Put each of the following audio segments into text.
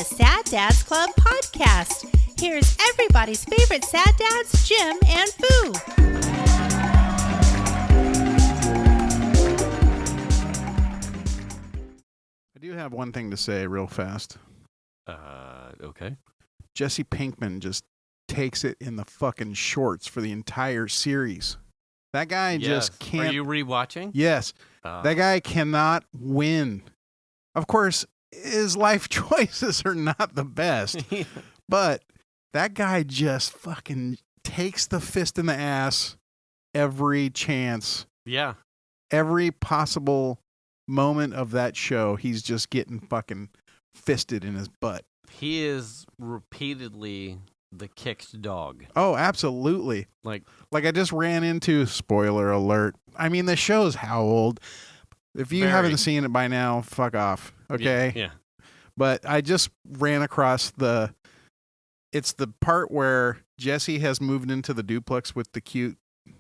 the Sad Dads Club podcast. Here's everybody's favorite sad dads, Jim and Boo. I do have one thing to say real fast. Okay. Jesse Pinkman just takes it in the fucking shorts for the entire series. That guy just can't. Are you rewatching? Yes. That guy cannot win. Of course, his life choices are not the best, but that guy just fucking takes the fist in the ass every chance. Yeah. Every possible moment of that show, he's just getting fucking fisted in his butt. He is repeatedly the kicked dog. Oh, absolutely. Like I just ran into, spoiler alert. I mean, the show's how old? If you haven't seen it by now, fuck off. Okay? Yeah. But I just ran across it's the part where Jesse has moved into the duplex with the cute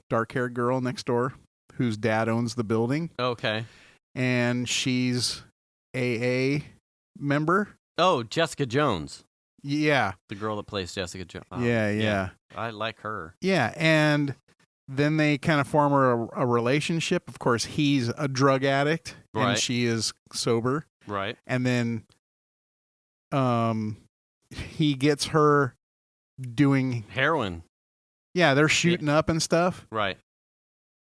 dark-haired girl next door whose dad owns the building. Okay. And she's AA member. Oh, Jessica Jones. Yeah. The girl that plays Jessica Jones. Oh, yeah. I like her. Yeah, and then they kind of form a relationship. Of course, he's a drug addict, and she is sober. Right. And then he gets her doing heroin. Yeah, they're shooting up and stuff. Right.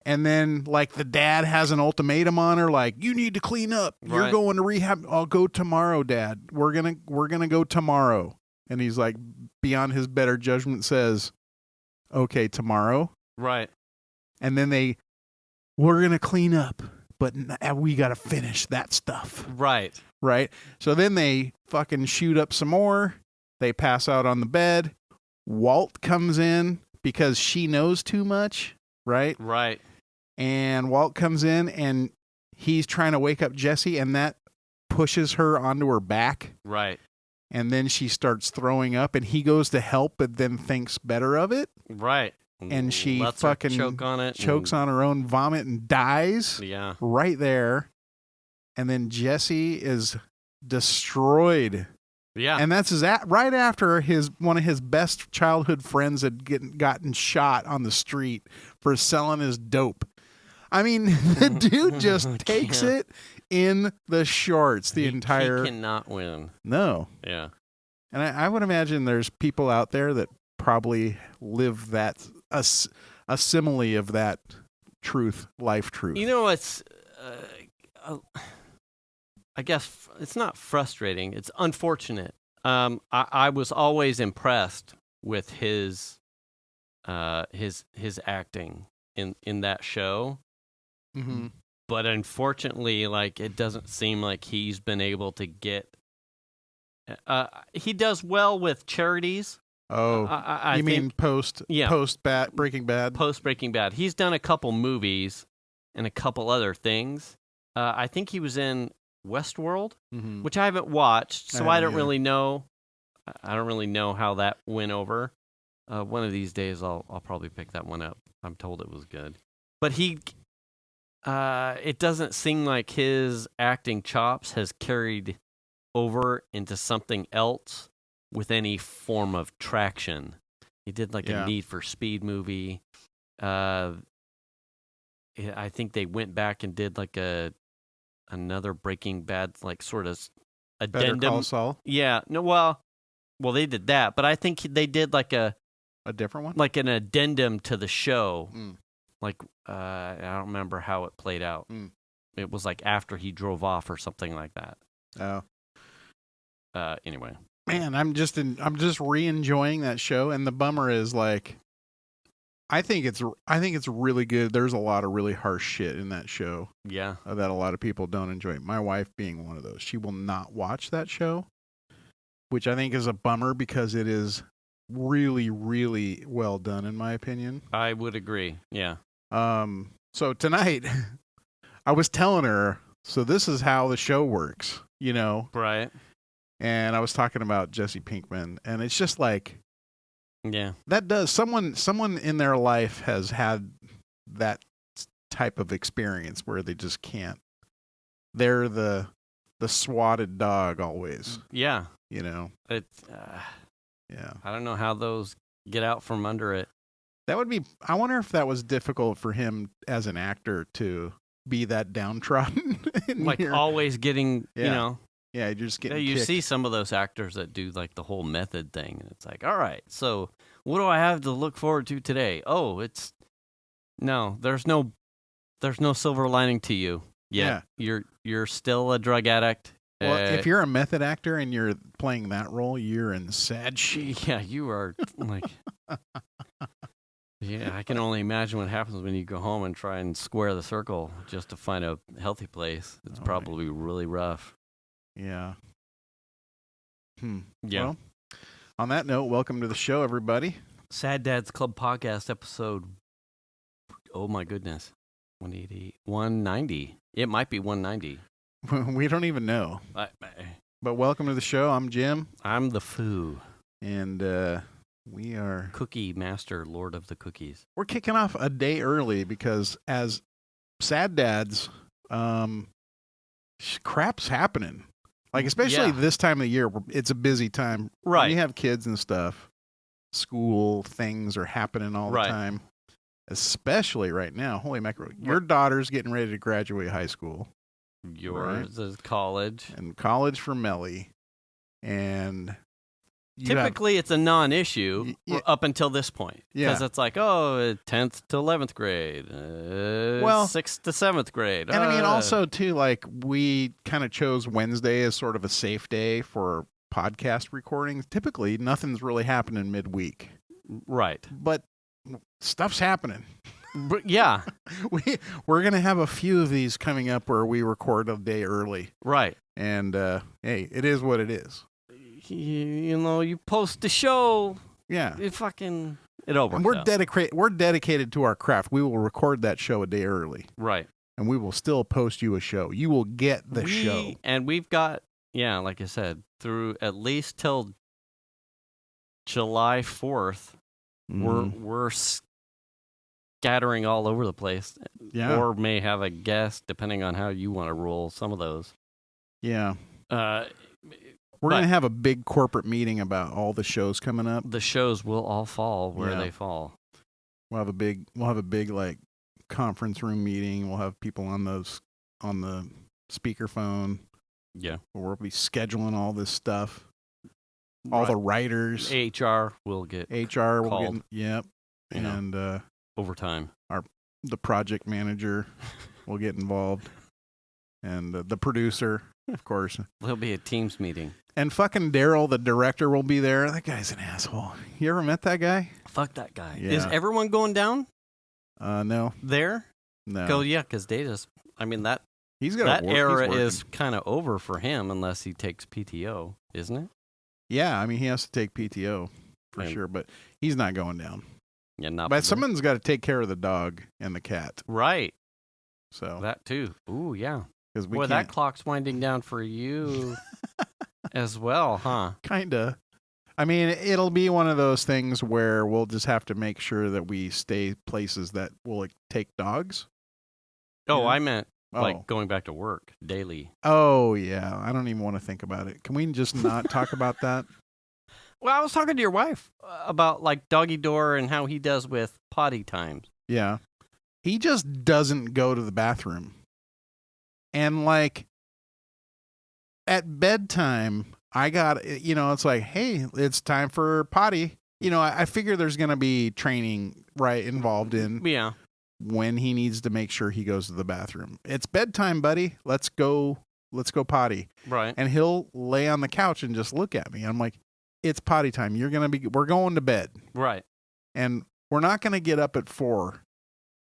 And then, like, the dad has an ultimatum on her, like, you need to clean up. Right. You're going to rehab. I'll go tomorrow, Dad. We're gonna go tomorrow. And he's like, beyond his better judgment, says, okay, tomorrow. Right. And then we're gonna clean up, but we gotta finish that stuff. Right. Right. So then they fucking shoot up some more. They pass out on the bed. Walt comes in because she knows too much. Right. Right. And Walt comes in and he's trying to wake up Jesse, and that pushes her onto her back. Right. And then she starts throwing up, and he goes to help, but then thinks better of it. Right. And she lets fucking her choke on it. Chokes on her own vomit and dies. Yeah. Right there. And then Jesse is destroyed. Yeah. And that's right after one of his best childhood friends had gotten shot on the street for selling his dope. I mean, the dude just takes it in the shorts the entire... He cannot win. No. Yeah. And I would imagine there's people out there that probably live that, a simile of that truth, life truth. You know, it's... I guess it's not frustrating. It's unfortunate. I was always impressed with his acting in that show. Mm-hmm. But unfortunately, like, it doesn't seem like he's been able to get. He does well with charities. Oh, you mean post Breaking Bad? Post Breaking Bad. He's done a couple movies and a couple other things. I think he was in Westworld, which I haven't watched, so I don't really know. I don't really know how that went over. One of these days, I'll probably pick that one up. I'm told it was good, but it doesn't seem like his acting chops has carried over into something else with any form of traction. He did like a Need for Speed movie. I think they went back and did like another Breaking Bad, like sort of addendum. Better Call Saul? Yeah. No, well, they did that, but I think they did like a different one, like an addendum to the show. Like I don't remember how it played out. It was like after he drove off or something like that. Oh. Anyway, man, I'm just re-enjoying that show, and the bummer is, like, I think it's really good. There's a lot of really harsh shit in that show. Yeah. That a lot of people don't enjoy. My wife being one of those. She will not watch that show, which I think is a bummer because it is really, really well done, in my opinion. I would agree. Yeah. So tonight, I was telling her, so this is how the show works, you know? Right. And I was talking about Jesse Pinkman, and it's just like, yeah, that does someone in their life has had that type of experience where they just can't. They're the swatted dog always. Yeah. You know, It's yeah. I don't know how those get out from under it. That would be. I wonder if that was difficult for him as an actor to be that downtrodden. Like always getting, Yeah. you know. Yeah, you're just getting. You kicked. see some of those actors that do like the whole method thing, and it's like, all right, so what do I have to look forward to today? Oh, it's no, there's no silver lining to you. Yet. Yeah, you're still a drug addict. Well, if you're a method actor and you're playing that role, you're in sad shit. Yeah, you are like. Yeah, I can only imagine what happens when you go home and try and square the circle just to find a healthy place. It's probably really rough. Yeah. Yeah. Well, on that note, welcome to the show, everybody. Sad Dads Club Podcast episode. Oh my goodness, 180, 190. It might be 190. We don't even know. But welcome to the show. I'm Jim. I'm the Foo. And we are... Cookie Master, Lord of the Cookies. We're kicking off a day early because as sad dads, crap's happening. Like, especially this time of the year, it's a busy time. Right. When you have kids and stuff, school things are happening all the time. Especially right now. Holy mackerel. Your daughter's getting ready to graduate high school. Yours is college. And college for Melly. And typically it's a non-issue up until this point. Because it's like, 10th to 11th grade. 6th to 7th grade. And I mean, also, too, like, we kind of chose Wednesday as sort of a safe day for podcast recordings. Typically, nothing's really happening midweek. Right. But stuff's happening. But yeah. We're going to have a few of these coming up where we record a day early. Right. And, hey, it is what it is. You know, you post the show. Yeah. It overcomes. And we're dedicated to our craft. We will record that show a day early. Right. And we will still post you a show. You will get the show. And we've got, like I said, through at least till July 4th, we're scattering all over the place. Yeah. Or may have a guest, depending on how you want to roll some of those. Yeah. We're going to have a big corporate meeting about all the shows coming up. The shows will all fall where they fall. We'll have a big like conference room meeting. We'll have people on the speakerphone. Yeah. We'll be scheduling all this stuff. All the writers. HR will get called. Yep. And overtime. The project manager will get involved. And the producer, of course. There'll be a Teams meeting. And fucking Daryl, the director, will be there. That guy's an asshole. You ever met that guy? Fuck that guy. Yeah. Is everyone going down? No. There? No. Because they just, that era is kind of over for him unless he takes PTO, isn't it? Yeah, I mean, he has to take PTO for sure, but he's not going down. Yeah, not. But someone's got to take care of the dog and the cat. Right. So that too. Ooh, yeah. Boy, that clock's winding down for you as well, huh? Kinda. I mean, it'll be one of those things where we'll just have to make sure that we stay places that will take dogs. Oh, I meant like going back to work daily. Oh, yeah. I don't even want to think about it. Can we just not talk about that? Well, I was talking to your wife about like doggy door and how he does with potty times. Yeah. He just doesn't go to the bathroom. And like at bedtime, I got, it's like, hey, it's time for potty. I figure there's going to be training involved in when he needs to make sure he goes to the bathroom. It's bedtime, buddy. Let's go potty. Right. And he'll lay on the couch and just look at me. I'm like, it's potty time. We're going to bed. Right. And we're not going to get up at 4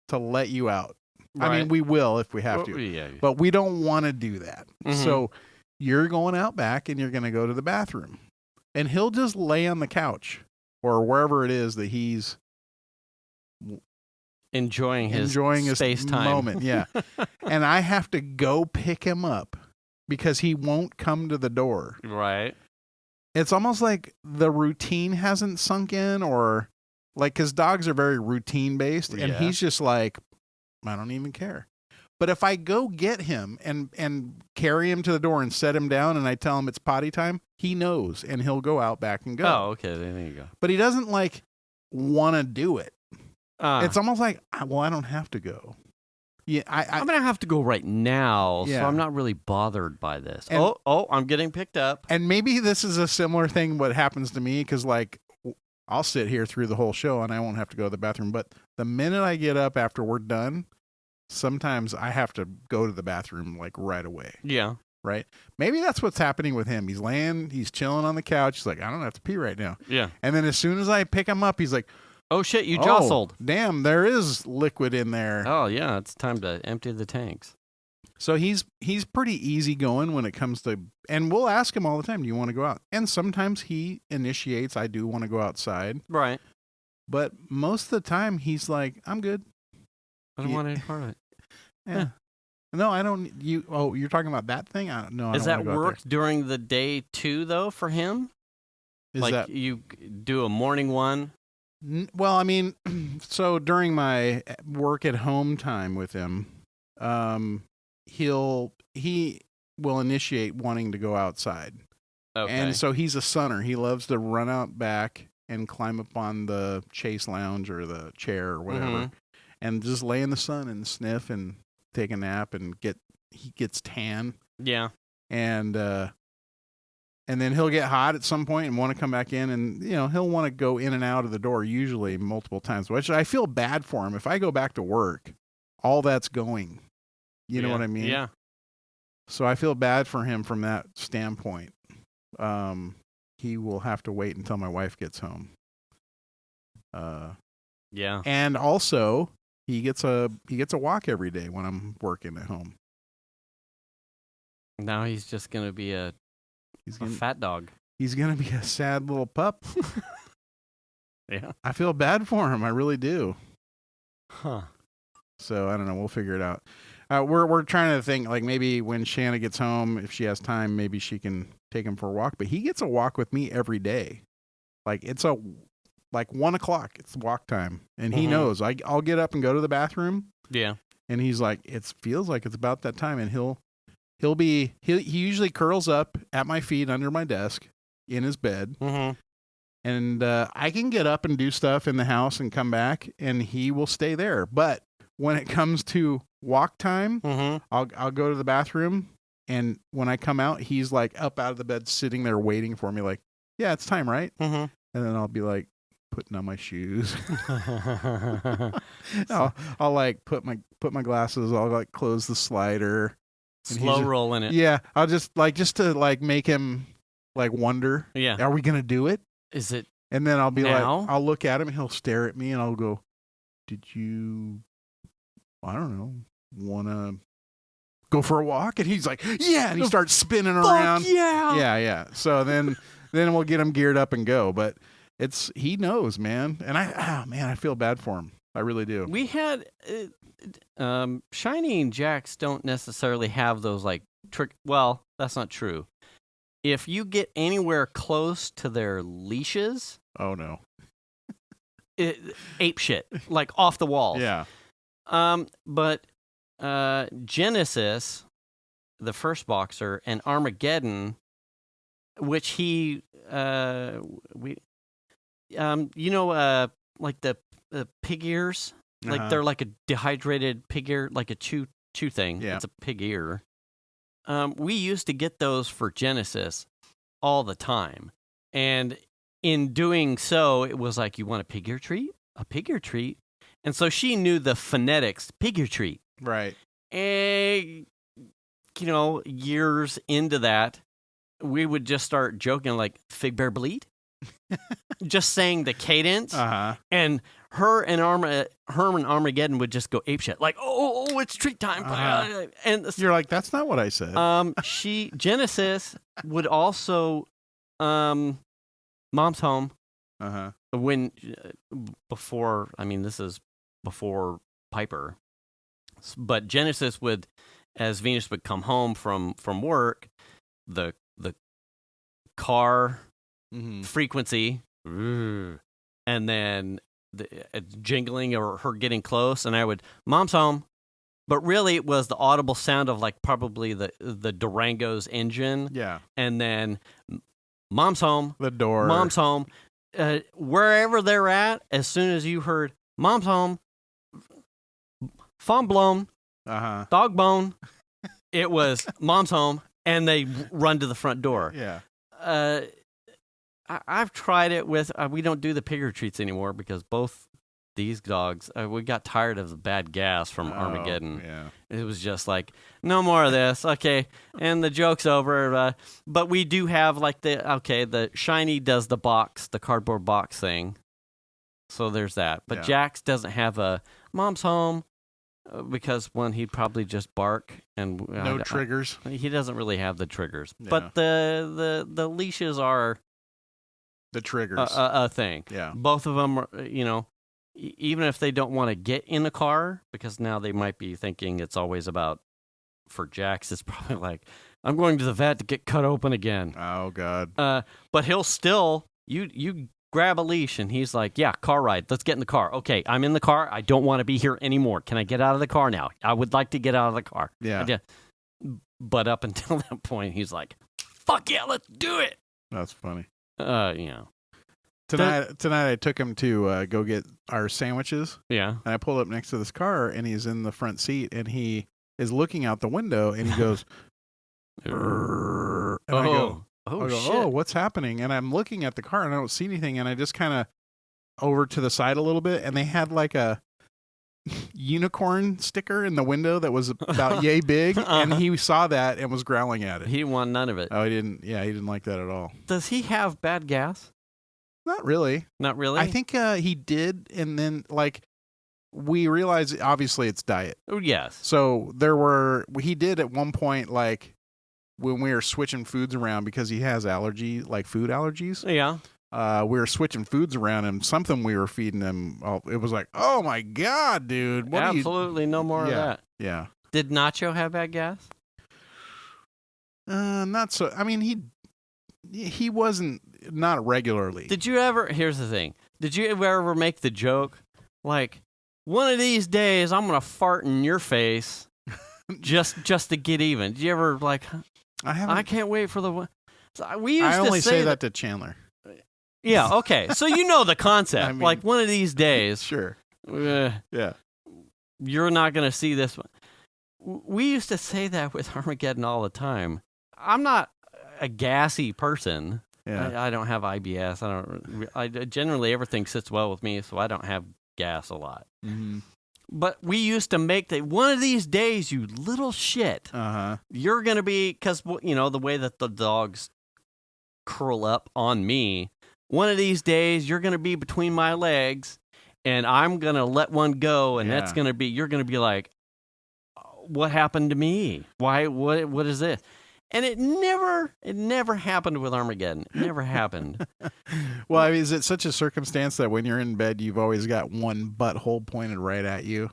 to let you out. Right. I mean, we will if we have to, but we don't want to do that. Mm-hmm. So you're going out back and you're going to go to the bathroom, and he'll just lay on the couch or wherever it is that he's enjoying his space time moment. Yeah. And I have to go pick him up because he won't come to the door. Right. It's almost like the routine hasn't sunk in, or like, because dogs are very routine based, and he's just like, I don't even care. But if I go get him and carry him to the door and set him down and I tell him it's potty time, he knows and he'll go out back and go. Oh, okay. There you go. But he doesn't like want to do it. It's almost like, well, I don't have to go. Yeah, I'm going to have to go right now, so I'm not really bothered by this. And, I'm getting picked up. And maybe this is a similar thing what happens to me because, like, I'll sit here through the whole show and I won't have to go to the bathroom. But the minute I get up after we're done, sometimes I have to go to the bathroom, like, right away. Yeah. Right? Maybe that's what's happening with him. He's chilling on the couch. He's like, I don't have to pee right now. Yeah. And then as soon as I pick him up, he's like, oh, shit, you jostled. Damn, there is liquid in there. Oh, yeah, it's time to empty the tanks. So he's pretty easygoing when it comes to, and we'll ask him all the time, do you want to go out? And sometimes he initiates, I do want to go outside. Right. But most of the time, he's like, I'm good. I don't want any part of it. Yeah. No, I don't. You're talking about that thing? No, Does that work during the day, too, though, for him? You do a morning one? Well, I mean, so during my work at home time with him, he will initiate wanting to go outside. Okay. And so he's a sunner. He loves to run out back and climb up on the chase lounge or the chair or whatever, and just lay in the sun and sniff and take a nap and he gets tan. Yeah. And then he'll get hot at some point and want to come back in, and he'll want to go in and out of the door usually multiple times, which I feel bad for him. If I go back to work, all that's going. You know what I mean? Yeah. So I feel bad for him from that standpoint. He will have to wait until my wife gets home. Yeah. And also, he gets a walk every day when I'm working at home. Now he's just going to be a fat dog. He's going to be a sad little pup. Yeah. I feel bad for him. I really do. Huh. So I don't know. We'll figure it out. We're trying to think, like, maybe when Shanna gets home, if she has time, maybe she can take him for a walk. But he gets a walk with me every day. Like, it's 1 o'clock. It's walk time. And he knows. I'll get up and go to the bathroom. Yeah. And he's like, it feels like it's about that time. And he usually curls up at my feet under my desk in his bed. Mm-hmm. And I can get up and do stuff in the house and come back, and he will stay there. But when it comes to walk time, I'll go to the bathroom, and when I come out, he's like up out of the bed, sitting there waiting for me, like, yeah, it's time, right? And then I'll be like putting on my shoes. I'll like put my glasses. I'll like close the slider. Slow rolling it. Yeah, I'll just to make him like wonder. Yeah, are we gonna do it? Is it? And then I'll be now? like, I'll look at him. He'll stare at me, and I'll go, "Did you? I don't know. Want to go for a walk?" And he's like, "Yeah," and he starts spinning around. Yeah. So then we'll get him geared up and go. But he knows, man, and I feel bad for him. I really do. We had. Shiny and Jacks don't necessarily have those like trick. Well, that's not true. If you get anywhere close to their leashes, oh no, ape shit, like off the walls. Yeah. But Genesis, the first boxer, and Armageddon, which he like the pig ears. Like they're like a dehydrated pig ear, like a chew thing. Yeah. It's a pig ear. We used to get those for Genesis all the time. And in doing so, it was like, you want a pig ear treat? A pig ear treat? And so she knew the phonetics, pig ear treat. Right. And, years into that, we would just start joking like, Fig Bear Bleet? Just saying the cadence. And her and Armageddon would just go apeshit, like, oh, it's treat time. And you're like, that's not what I said. Genesis would also, Mom's Home. When this is before Piper, but Genesis would, as Venus would come home from work, the car frequency, and then the jingling or her getting close, and I would, Mom's Home, But really, it was the audible sound of like probably the Durango's engine. Yeah. And then mom's home. The door. Mom's home. Wherever they're at, as soon as you heard mom's home, fawn blown, dog bone, it was mom's home, and they run to the front door. Yeah. I've tried it with, we don't do the pig retreats anymore because both these dogs, we got tired of the bad gas from Armageddon. Yeah. It was just like, no more of this. Okay. And the joke's over. But we do have like the Shiny does the cardboard box thing. So there's that. But Jax doesn't have a mom's home because he'd probably just bark and no triggers. He doesn't really have the triggers. Yeah. But the leashes are the triggers. A thing. Yeah. Both of them are, even if they don't want to get in the car, because now they might be thinking it's always about, for Jax, it's probably like, I'm going to the vet to get cut open again. Oh, God. But he'll still, you grab a leash and he's like, yeah, car ride. Let's get in the car. Okay, I'm in the car. I don't want to be here anymore. Can I get out of the car now? I would like to get out of the car. Yeah. But up until that point, he's like, fuck yeah, let's do it. That's funny. Tonight I took him to go get our sandwiches. Yeah. And I pulled up next to this car, and he's in the front seat, and he is looking out the window, and he goes, "Rrrr." And I go, shit. "Oh, what's happening?" And I'm looking at the car, and I don't see anything, and I just kind of over to the side a little bit, and they had like a unicorn sticker in the window that was about yay big, and he saw that and was growling at it. He didn't want none of it. Oh, he didn't. Yeah, he didn't like that at all. Does he have bad gas? Not really. Not really? I think he did, and then we realized obviously it's diet. Oh, yes. So he did at one point, like when we were switching foods around because he has food allergies. Yeah. We were switching foods around, and something we were feeding him, it was like, oh my God, dude. Absolutely no more of that. Yeah. Did Nacho have bad gas? Not so. I mean, he wasn't, not regularly. Here's the thing. Did you ever make the joke, like, one of these days I'm going to fart in your face just to get even? Did you ever, like, I can't wait for the one. I only say that to Chandler. Yeah, okay. So you know the concept. I mean, like, one of these days. Sure. Yeah. You're not going to see this one. We used to say that with Armageddon all the time. I'm not a gassy person. Yeah. I don't have IBS. I generally, everything sits well with me, so I don't have gas a lot. Mm-hmm. But we used to make one of these days, you little shit, you're going to be, because, the way that the dogs curl up on me, one of these days you're going to be between my legs, and I'm going to let one go, and that's going to be, you're going to be like, what happened to me? Why? What is this? And it never happened with Armageddon. It never happened. Well, I mean, is it such a circumstance that when you're in bed, you've always got one butthole pointed right at you?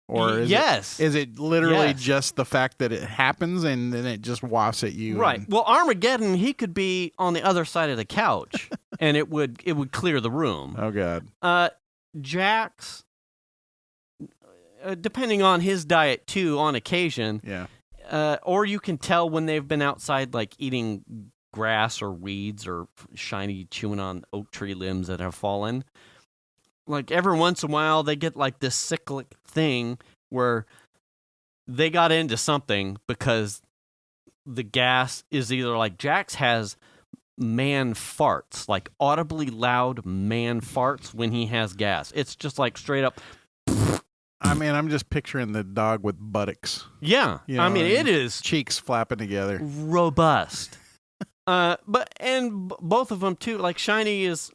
Or is it literally just the fact that it happens and then it just wafts at you? Right. Well, Armageddon, he could be on the other side of the couch and it would clear the room. Oh, God. Jax, depending on his diet too, on occasion. Yeah. Or you can tell when they've been outside, like eating grass or weeds or Shiny chewing on oak tree limbs that have fallen. Like every once in a while, they get like this cyclic thing where they got into something because the gas is either like Jax has man farts, like audibly loud man farts when he has gas. It's just like straight up. I mean, I'm just picturing the dog with buttocks. Yeah. I mean, it is cheeks flapping together. Robust. And both of them too. Like Shiny is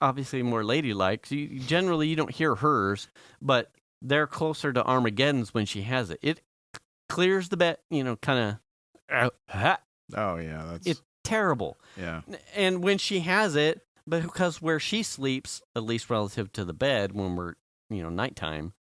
obviously more ladylike. So generally, you don't hear hers, but they're closer to Armageddon's when she has it. It clears the bed, kind of. Oh yeah, it's terrible. Yeah. And when she has it, but because where she sleeps, at least relative to the bed, when we're nighttime.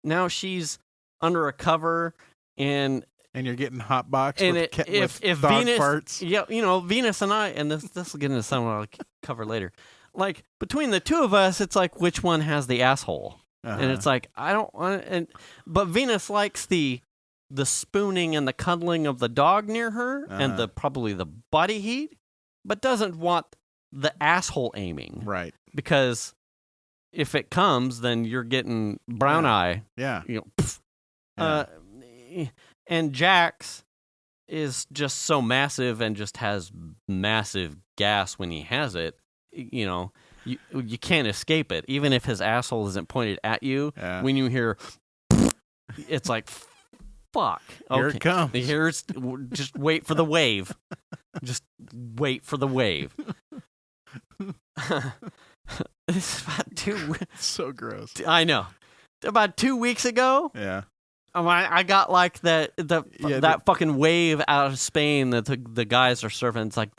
Now she's under a cover, and you're getting hot box and with if dog Venus, farts. Yeah, Venus and I, and this will get into something I'll cover later. Like between the two of us, it's like which one has the asshole. and it's like I don't want. But Venus likes the spooning and the cuddling of the dog near her, and probably the body heat, but doesn't want the asshole aiming. Right. Because if it comes, then you're getting brown eye. Yeah. And Jax is just so massive and just has massive gas when he has it. You can't escape it. Even if his asshole isn't pointed at you, when you hear, it's like, fuck. Here it comes. Just wait for the wave. Just wait for the wave. This is about so gross. I know. About 2 weeks ago. Yeah. I got like that fucking wave out of Spain that the guys are surfing. It's like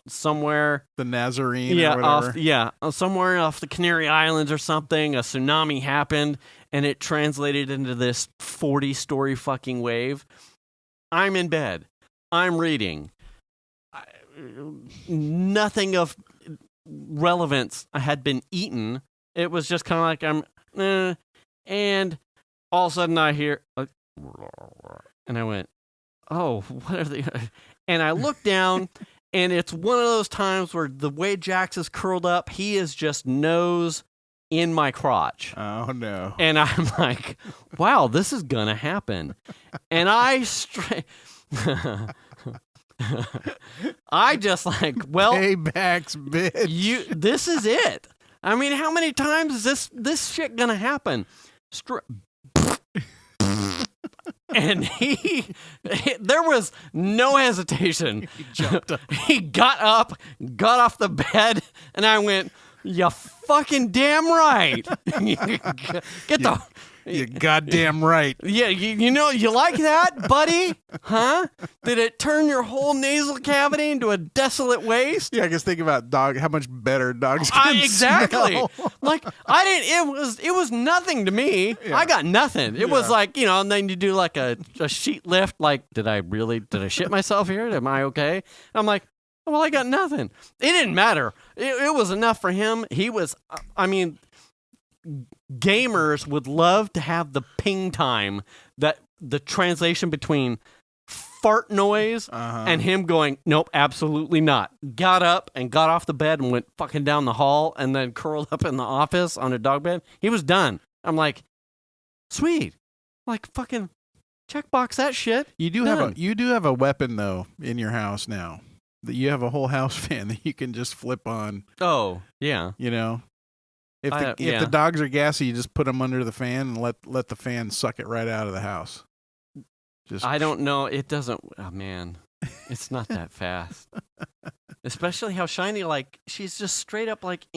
somewhere the Nazarene, or whatever. Somewhere off the Canary Islands or something. A tsunami happened, and it translated into this 40-story fucking wave. I'm in bed. I'm reading. Nothing of relevance had been eaten. It was just kind of like and all of a sudden I hear, and I went, oh, what are they? And I look down, and it's one of those times where the way Jax is curled up, he is just nose in my crotch. Oh, no. And I'm like, wow, this is going to happen. And I just like, well, payback's bitch. This is it. I mean, how many times is this shit going to happen? And there was no hesitation. He jumped up. He got up, got off the bed, and I went, "You fucking damn right." You goddamn right. Yeah, you like that, buddy? Huh? Did it turn your whole nasal cavity into a desolate waste? Yeah, I guess think about how much better dogs can exactly. smell. Like I didn't. It was nothing to me. Yeah. I got nothing. It was like and then you do like a sheet lift. Like, did I shit myself here? Am I okay? I'm like, well, I got nothing. It didn't matter. It was enough for him. He was. I mean. Gamers would love to have the ping time, that the translation between fart noise and him going, nope, absolutely not. Got up and got off the bed and went fucking down the hall and then curled up in the office on a dog bed. He was done. I'm like, sweet. Like, fucking checkbox that shit. You do have a weapon though in your house now. That you have a whole house fan that you can just flip on. Oh, yeah. If the dogs are gassy, you just put them under the fan and let the fan suck it right out of the house. I don't know. It doesn't. Oh man, it's not that fast. Especially how Shiny, like, she's just straight up like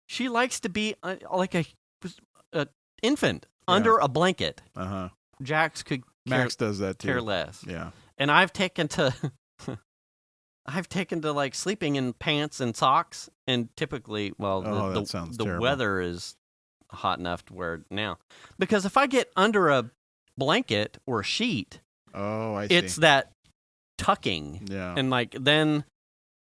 she likes to be like a infant under a blanket. Jax could. Max does that too. Care less. Yeah. And I've taken to like sleeping in pants and socks, and typically, the weather is hot enough to wear now. Because if I get under a blanket or a sheet, it's that tucking. Yeah. And like then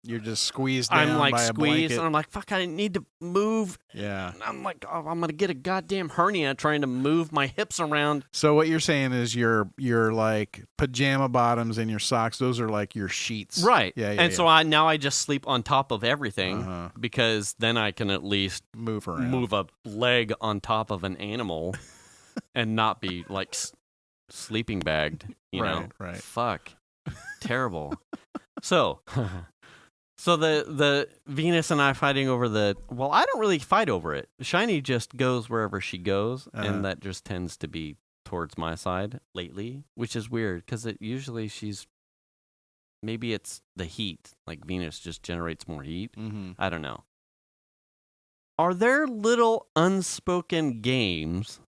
you're just squeezed down I'm like by a squeezed, blanket. and I'm like, fuck, I need to move. Yeah. And I'm like, oh, I'm gonna get a goddamn hernia trying to move my hips around. So what you're saying is your like pajama bottoms and your socks, those are like your sheets. Right. Yeah. So I just sleep on top of everything because then I can at least move around. Move a leg on top of an animal and not be like sleeping bagged, you know? Right. Fuck. Terrible. So the Venus and I fighting over I don't really fight over it. Shiny just goes wherever she goes, and that just tends to be towards my side lately, which is weird because usually maybe it's the heat. Like Venus just generates more heat. Mm-hmm. I don't know. Are there little unspoken games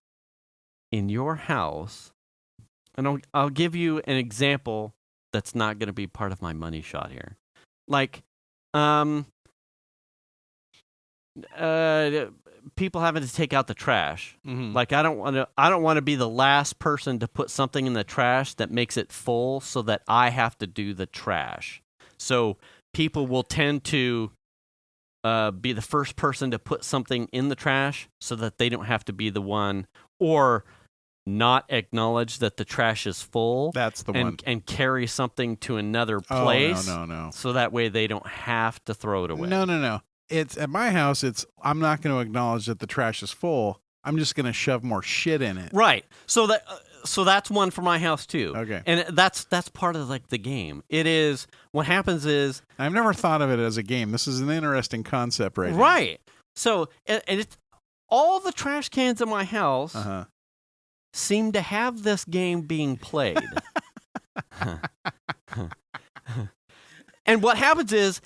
in your house? And I'll give you an example that's not going to be part of my money shot here. Like, people having to take out the trash. Mm-hmm. Like, I don't want to be the last person to put something in the trash that makes it full so that I have to do the trash. So people will tend to be the first person to put something in the trash so that they don't have to be the one, or not acknowledge that the trash is full. That's the one. And carry something to another place. Oh, no. So that way they don't have to throw it away. No. It's at my house. I'm not going to acknowledge that the trash is full. I'm just going to shove more shit in it. Right. So that's one for my house too. Okay. And that's part of like the game. It is, what happens is, I've never thought of it as a game. This is an interesting concept right here. Right. So, and it's all the trash cans in my house seem to have this game being played. And what happens is,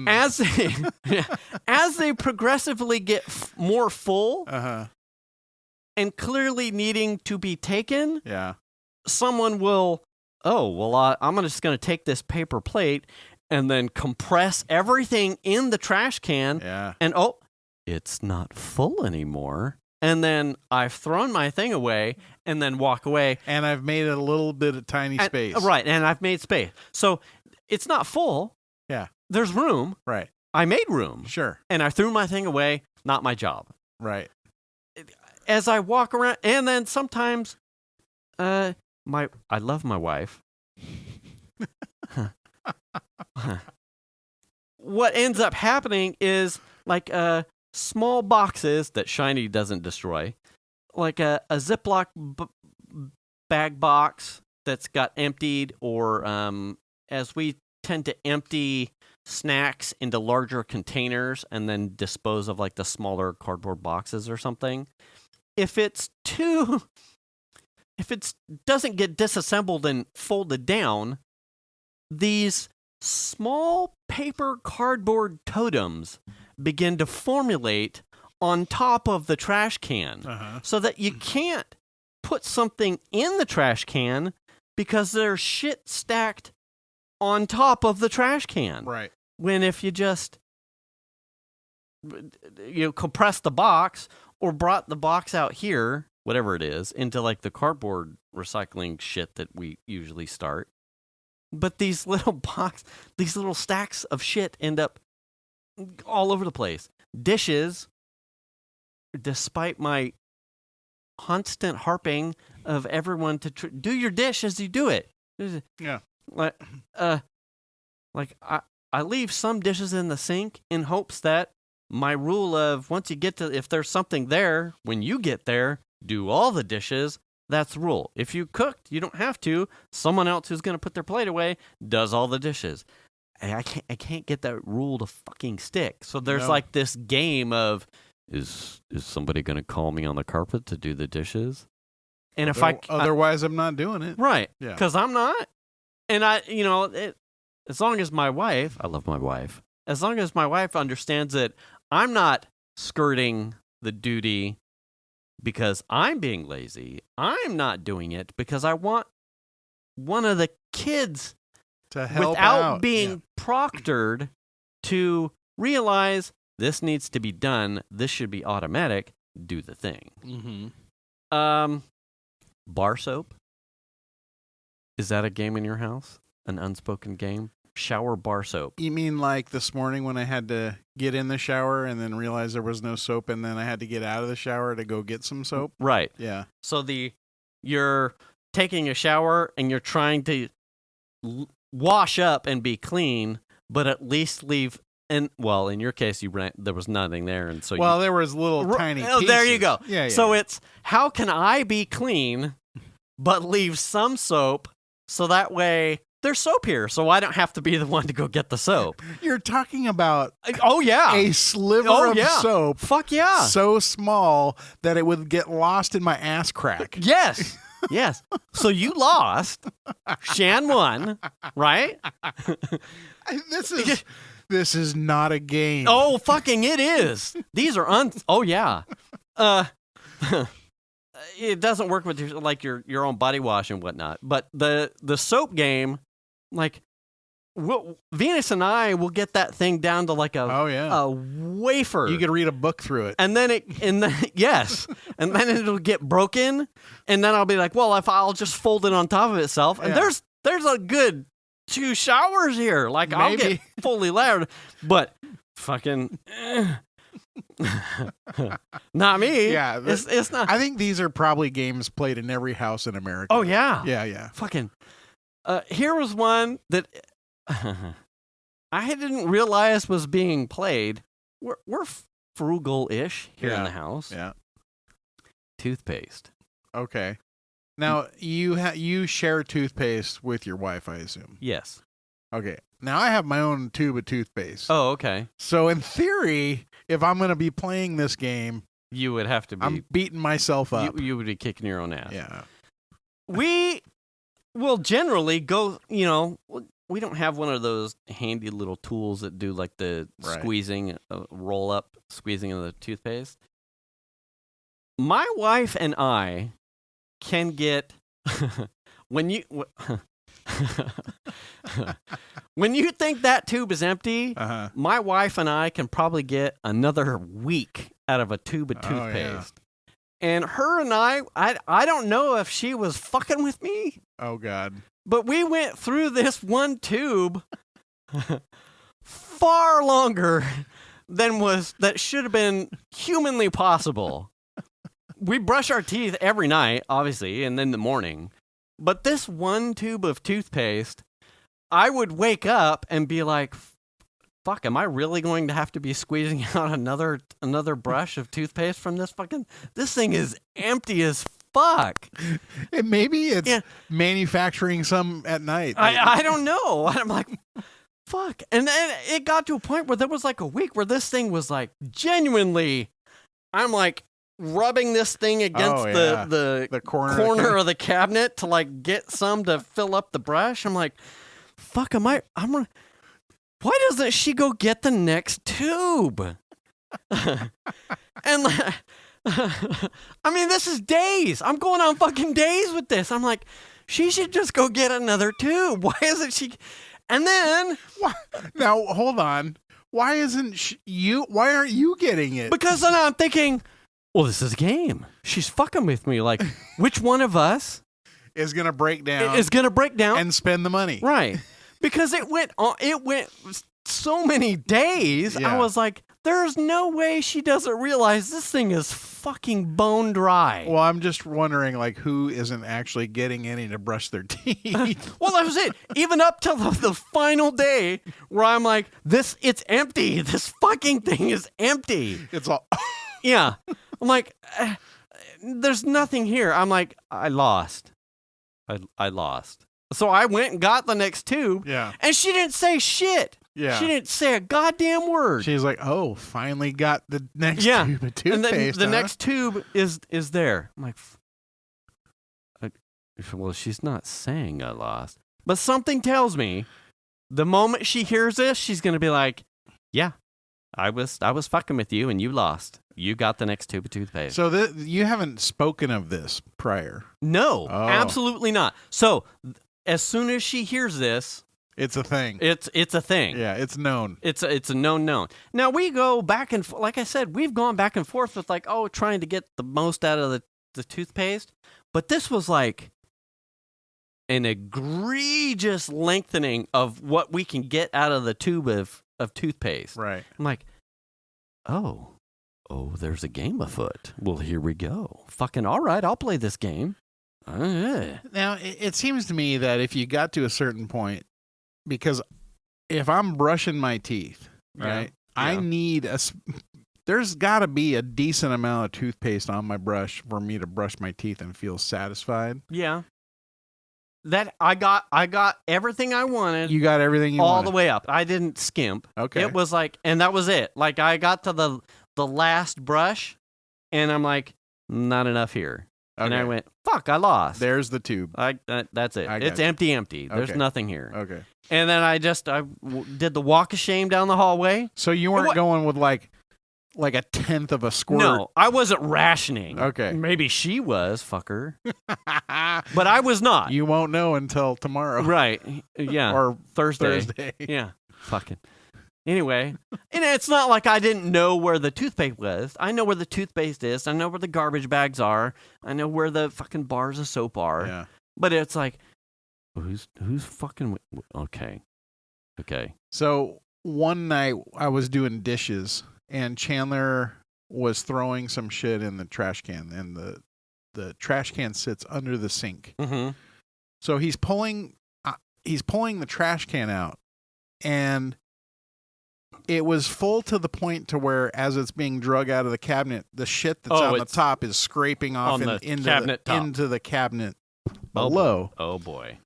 as they progressively get more full and clearly needing to be taken, someone will, I'm just going to take this paper plate and then compress everything in the trash can, and it's not full anymore. And then I've thrown my thing away and then walk away. And I've made a little bit of tiny space. Right, and I've made space. So it's not full. Yeah. There's room. Right. I made room. Sure. And I threw my thing away. Not my job. Right. As I walk around, and then sometimes, I love my wife. What ends up happening is like small boxes that Shiny doesn't destroy, like a Ziploc bag box that's got emptied, or as we tend to empty snacks into larger containers and then dispose of like the smaller cardboard boxes or something. If it doesn't get disassembled and folded down, these small paper cardboard totems begin to formulate on top of the trash can, so that you can't put something in the trash can because there's shit stacked on top of the trash can. Right. When if you just compress the box or brought the box out here, whatever it is, into like the cardboard recycling shit that we usually start. But these little stacks of shit end up all over the place. Dishes, despite my constant harping of everyone to do your dish as you do it. Yeah. Like I leave some dishes in the sink in hopes that my rule of once you get to, if there's something there, when you get there, do all the dishes. That's the rule. If you cooked, you don't have to. Someone else who's going to put their plate away does all the dishes. And I can't get that rule to fucking stick. So there's like this game of, is somebody going to call me on the carpet to do the dishes? And otherwise I'm not doing it. Right. Yeah. Because I'm not. And as long as my wife, I love my wife, as long as my wife understands that I'm not skirting the duty because I'm being lazy, I'm not doing it because I want one of the kids to help without out. being proctored to realize this needs to be done, this should be automatic, do the thing. Bar soap? Is that a game in your house? An unspoken game? Shower bar soap. You mean like this morning when I had to get in the shower and then realize there was no soap, and then I had to get out of the shower to go get some soap? Right. Yeah. So you're taking a shower and you're trying to wash up and be clean, but at least leave. And well, in your case, there was nothing there, and so there was little tiny pieces. Oh, there you go. Yeah. So it's how can I be clean, but leave some soap, so that way there's soap here, so I don't have to be the one to go get the soap. You're talking about a sliver of soap. Fuck yeah. So small that it would get lost in my ass crack. Yes. Yes. So you lost. Shan won, right? This is not a game. Oh, fucking it is. These are oh yeah. It doesn't work with your own body wash and whatnot. But the soap game, like Venus and I will get that thing down to like a wafer. You could read a book through it. And then yes. And then it'll get broken. And then I'll be like, well, if I'll just fold it on top of itself. And there's a good 2 showers here. Like, maybe. I'll get fully layered. But fucking. Not me. Yeah, it's not. I think these are probably games played in every house in America. Oh yeah. Yeah. Fucking. Here was one that I didn't realize was being played. We're frugal-ish here in the house. Yeah. Toothpaste. Okay. Now you share toothpaste with your wife, I assume. Yes. Okay. Now I have my own tube of toothpaste. Oh, okay. So in theory, if I'm going to be playing this game, You would have to be. I'm beating myself up. You would be kicking your own ass. Yeah. We will generally go. We don't have one of those handy little tools that do like the squeezing, roll up, squeezing of the toothpaste. My wife and I can get when you think that tube is empty, my wife and I can probably get another week out of a tube of toothpaste. Yeah. And her and I don't know if she was fucking with me. Oh God. But we went through this one tube far longer than that should have been humanly possible. We brush our teeth every night, obviously, and then in the morning. But this one tube of toothpaste, I would wake up and be like, fuck, am I really going to have to be squeezing out another brush of toothpaste from this thing is empty as fuck. And maybe it's manufacturing some at night. I don't know. I'm like, fuck. And then it got to a point where there was like a week where this thing was like genuinely, I'm like rubbing this thing against the corner of the cabinet to like get some to fill up the brush. I'm like, fuck, why doesn't she go get the next tube? And I mean, this is days. I'm going on fucking days with this. I'm like, she should just go get another tube. Why isn't she? And then now hold on. Why isn't why aren't you getting it? Because then I'm thinking, well, this is a game. She's fucking with me. Like, which one of us is gonna break down? And spend the money, right? Because it went so many days. Yeah. I was like, there's no way she doesn't realize this thing is fucking bone dry. Well, I'm just wondering, like, who isn't actually getting any to brush their teeth? Well, that was it. Even up till the final day where I'm like, it's empty. This fucking thing is empty. It's all... Yeah. I'm like, there's nothing here. I'm like, I lost. I lost. So I went and got the next tube. Yeah. And she didn't say shit. Yeah. She didn't say a goddamn word. She's like, oh, finally got the next tube of toothpaste. And then the next tube is there. I'm like, well, she's not saying I lost. But something tells me the moment she hears this, she's going to be like, yeah, I was fucking with you and you lost. You got the next tube of toothpaste. So you haven't spoken of this prior? No, absolutely not. So as soon as she hears this, it's a thing. It's a thing. Yeah, it's known. It's a known. Now we go back and like I said, we've gone back and forth with like, trying to get the most out of the toothpaste. But this was like an egregious lengthening of what we can get out of the tube of toothpaste. Right. I'm like, oh, there's a game afoot. Well, here we go. Fucking all right, I'll play this game. Now, it seems to me that if you got to a certain point, because if I'm brushing my teeth, right, I need there's got to be a decent amount of toothpaste on my brush for me to brush my teeth and feel satisfied. Yeah. That I got everything I wanted. You got everything you wanted. All the way up. I didn't skimp. Okay. It was like, and that was it. Like I got to the last brush and I'm like, not enough here. Okay. And I went, fuck, I lost. There's the tube. That's it. It's empty. There's nothing here. Okay. And then I did the walk of shame down the hallway. So you weren't going with like a tenth of a squirt? No, I wasn't rationing. Okay. Maybe she was, fucker. But I was not. You won't know until tomorrow. Right. Yeah. Or Thursday. Yeah. Fucking. Anyway, and it's not like I didn't know where the toothpaste was. I know where the toothpaste is. I know where the garbage bags are. I know where the fucking bars of soap are. Yeah. But it's like, who's fucking... Okay. So one night I was doing dishes and Chandler was throwing some shit in the trash can, and the trash can sits under the sink. Mm-hmm. So he's pulling the trash can out, and it was full to the point to where, as it's being drug out of the cabinet, the shit that's on the top is scraping off into the cabinet below. Oh boy.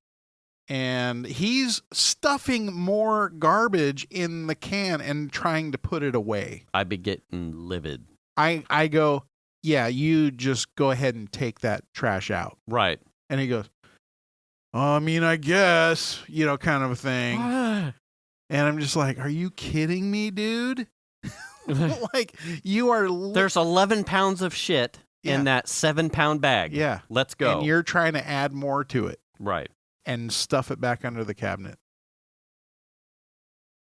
And he's stuffing more garbage in the can and trying to put it away. I'd be getting livid. I go, yeah, you just go ahead and take that trash out. Right. And he goes, I mean, I guess, kind of a thing. And I'm just like, are you kidding me, dude? Like, you are... There's 11 pounds of shit in that 7-pound bag. Yeah. Let's go. And you're trying to add more to it. Right. And stuff it back under the cabinet.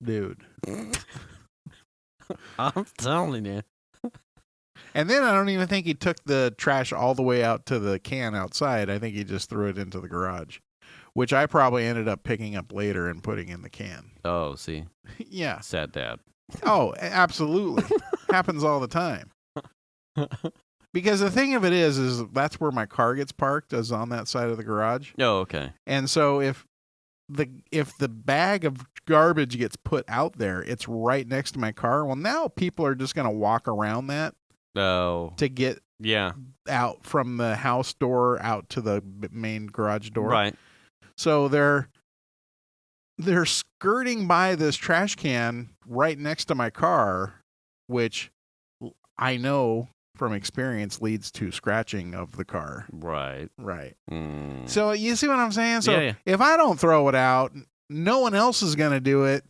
Dude. I'm telling you. And then I don't even think he took the trash all the way out to the can outside. I think he just threw it into the garage, which I probably ended up picking up later and putting in the can. Oh, see? Yeah. Sad dad. Oh, absolutely. Happens all the time. Because the thing of it is that's where my car gets parked, is on that side of the garage. Oh, okay. And so if the bag of garbage gets put out there, it's right next to my car. Well, now people are just going to walk around that to get out from the house door out to the main garage door. Right. So they're skirting by this trash can right next to my car, which I know from experience leads to scratching of the car. Right. Right. Mm. So you see what I'm saying? So yeah. If I don't throw it out, no one else is going to do it,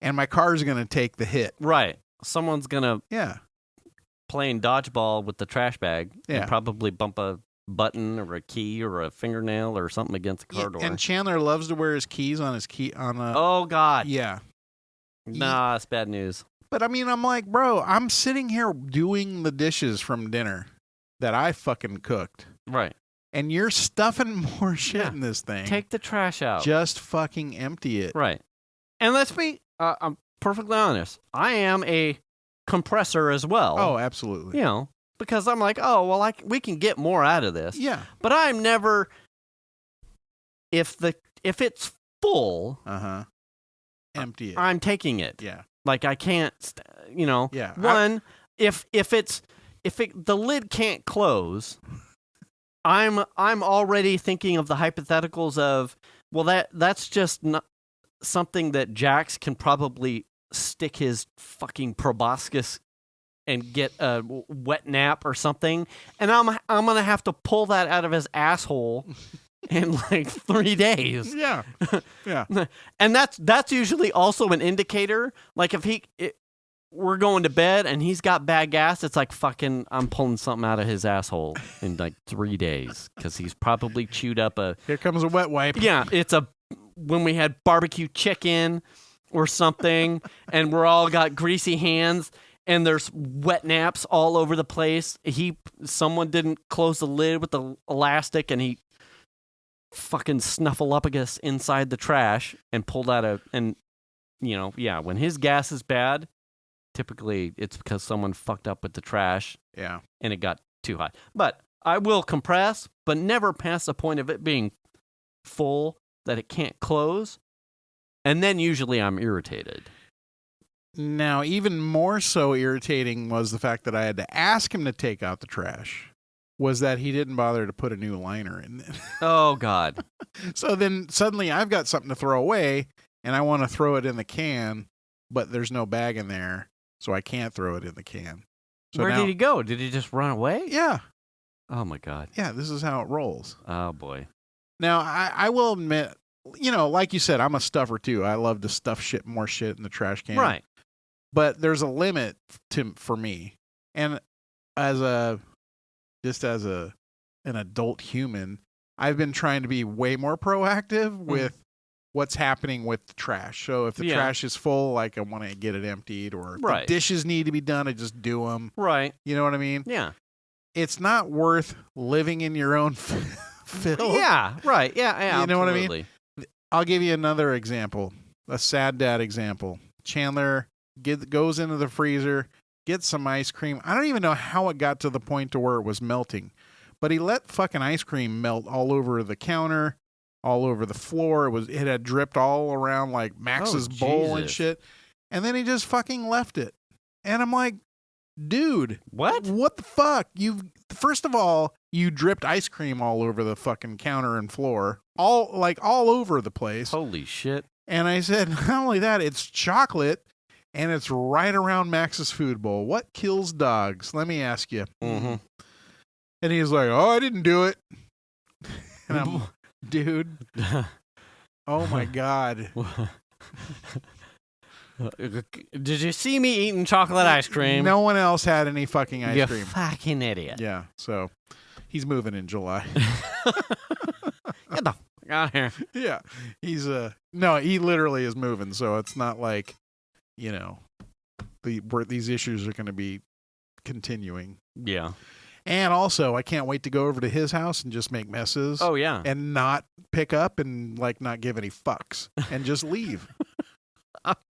and my car's going to take the hit. Right. Someone's going to playing dodgeball with the trash bag and probably bump a button or a key or a fingernail or something against the car door. And Chandler loves to wear his keys on his key on a... Oh, God. Yeah. Nah, it's bad news. But I mean, I'm like, bro, I'm sitting here doing the dishes from dinner that I fucking cooked. Right. And you're stuffing more shit in this thing. Take the trash out. Just fucking empty it. Right. And let's be, I'm perfectly honest. I am a compressor as well. Oh, absolutely. Because I'm like, oh, well, we can get more out of this. Yeah. But I'm never, if it's full. Empty it. I'm taking it. Yeah. Like I can't, Yeah. One, if the lid can't close, I'm already thinking of the hypotheticals of, well, that's just not something that Jax can probably stick his fucking proboscis and get a wet nap or something, and I'm gonna have to pull that out of his asshole in like 3 days. Yeah. Yeah. And that's usually also an indicator. Like if we're going to bed and he's got bad gas, it's like fucking I'm pulling something out of his asshole in like 3 days because he's probably chewed up Here comes a wet wipe. Yeah, it's when we had barbecue chicken or something and we're all got greasy hands and there's wet naps all over the place. Someone didn't close the lid with the elastic and he fucking snuffleupagus inside the trash and pulled out when his gas is bad, typically it's because someone fucked up with the trash. Yeah. And it got too hot. But I will compress, but never past the point of it being full that it can't close. And then usually I'm irritated. Now, even more so irritating was the fact that I had to ask him to take out the trash. Was that he didn't bother to put a new liner in it. Oh, God. So then suddenly I've got something to throw away, and I want to throw it in the can, but there's no bag in there, so I can't throw it in the can. So Where did he go? Did he just run away? Yeah. Oh, my God. Yeah, this is how it rolls. Oh, boy. Now, I will admit, like you said, I'm a stuffer, too. I love to stuff more shit in the trash can. Right. But there's a limit for me. And as an adult human, I've been trying to be way more proactive with what's happening with the trash. So if the trash is full, like I want to get it emptied, or if the dishes need to be done, I just do them. Right. You know what I mean? Yeah. It's not worth living in your own filth. Yeah. Right. Yeah. You know absolutely. what I mean? I'll give you another example, a sad dad example. Chandler goes into the freezer, gets some ice cream. I don't even know how it got to the point to where it was melting, but he let fucking ice cream melt all over the counter, all over the floor. It had dripped all around like Max's bowl and shit. And then he just fucking left it. And I'm like, dude, what the fuck? First of all, you dripped ice cream all over the fucking counter and floor, all over the place. Holy shit. And I said, not only that, it's chocolate and it's right around Max's food bowl. What kills dogs? Let me ask you. Mm-hmm. And he's like, oh, I didn't do it. And I'm, dude, oh my God. Did you see me eating chocolate ice cream? No one else had any fucking ice cream. You fucking idiot. Yeah, so he's moving in July. Get the fuck out of here. Yeah, he's no, he literally is moving. So it's not like, these issues are going to be continuing. Yeah. And also, I can't wait to go over to his house and just make messes. Oh yeah. And not pick up and not give any fucks and just leave.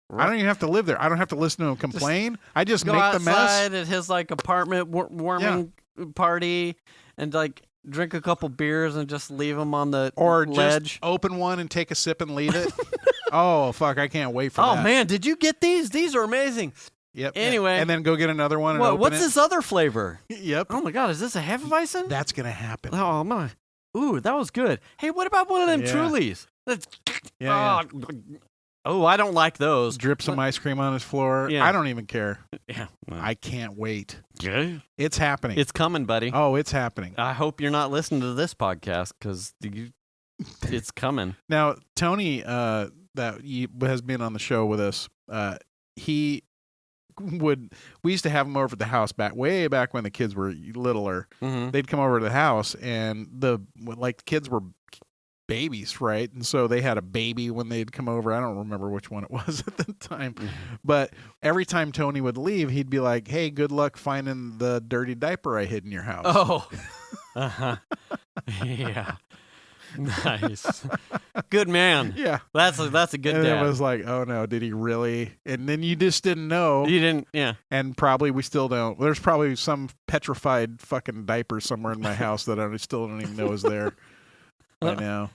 I don't even have to live there. I don't have to listen to him complain. I just make the mess. Go outside at his apartment warming party and drink a couple beers and just leave them on the ledge. Just open one and take a sip and leave it. Oh fuck! I can't wait for that. Oh man, did you get these? These are amazing. Yep. Anyway, and then go get another one. And what's this other flavor? Yep. Oh my God, is this a Hefeweizen? That's gonna happen. Oh my. Ooh, that was good. Hey, what about one of them Trulies? Yeah. Oh, I don't like those. Drip some ice cream on his floor. Yeah. I don't even care. Yeah. I can't wait. Yeah. It's happening. It's coming, buddy. Oh, it's happening. I hope you're not listening to this podcast because it's coming. Now, Tony, that has been on the show with us, we used to have him over at the house way back when the kids were littler. Mm-hmm. They'd come over to the house and the kids were babies, right? And so they had a baby when they'd come over. I don't remember which one it was at the time. Mm-hmm. But every time Tony would leave, he'd be like, hey, good luck finding the dirty diaper I hid in your house. Oh. Uh-huh. Yeah. Nice. Good man. Yeah. That's a good and dad. It was like, oh no, did he really? And then you just didn't know. You didn't, yeah. And probably we still don't. There's probably some petrified fucking diaper somewhere in my house that I still don't even know is there right now.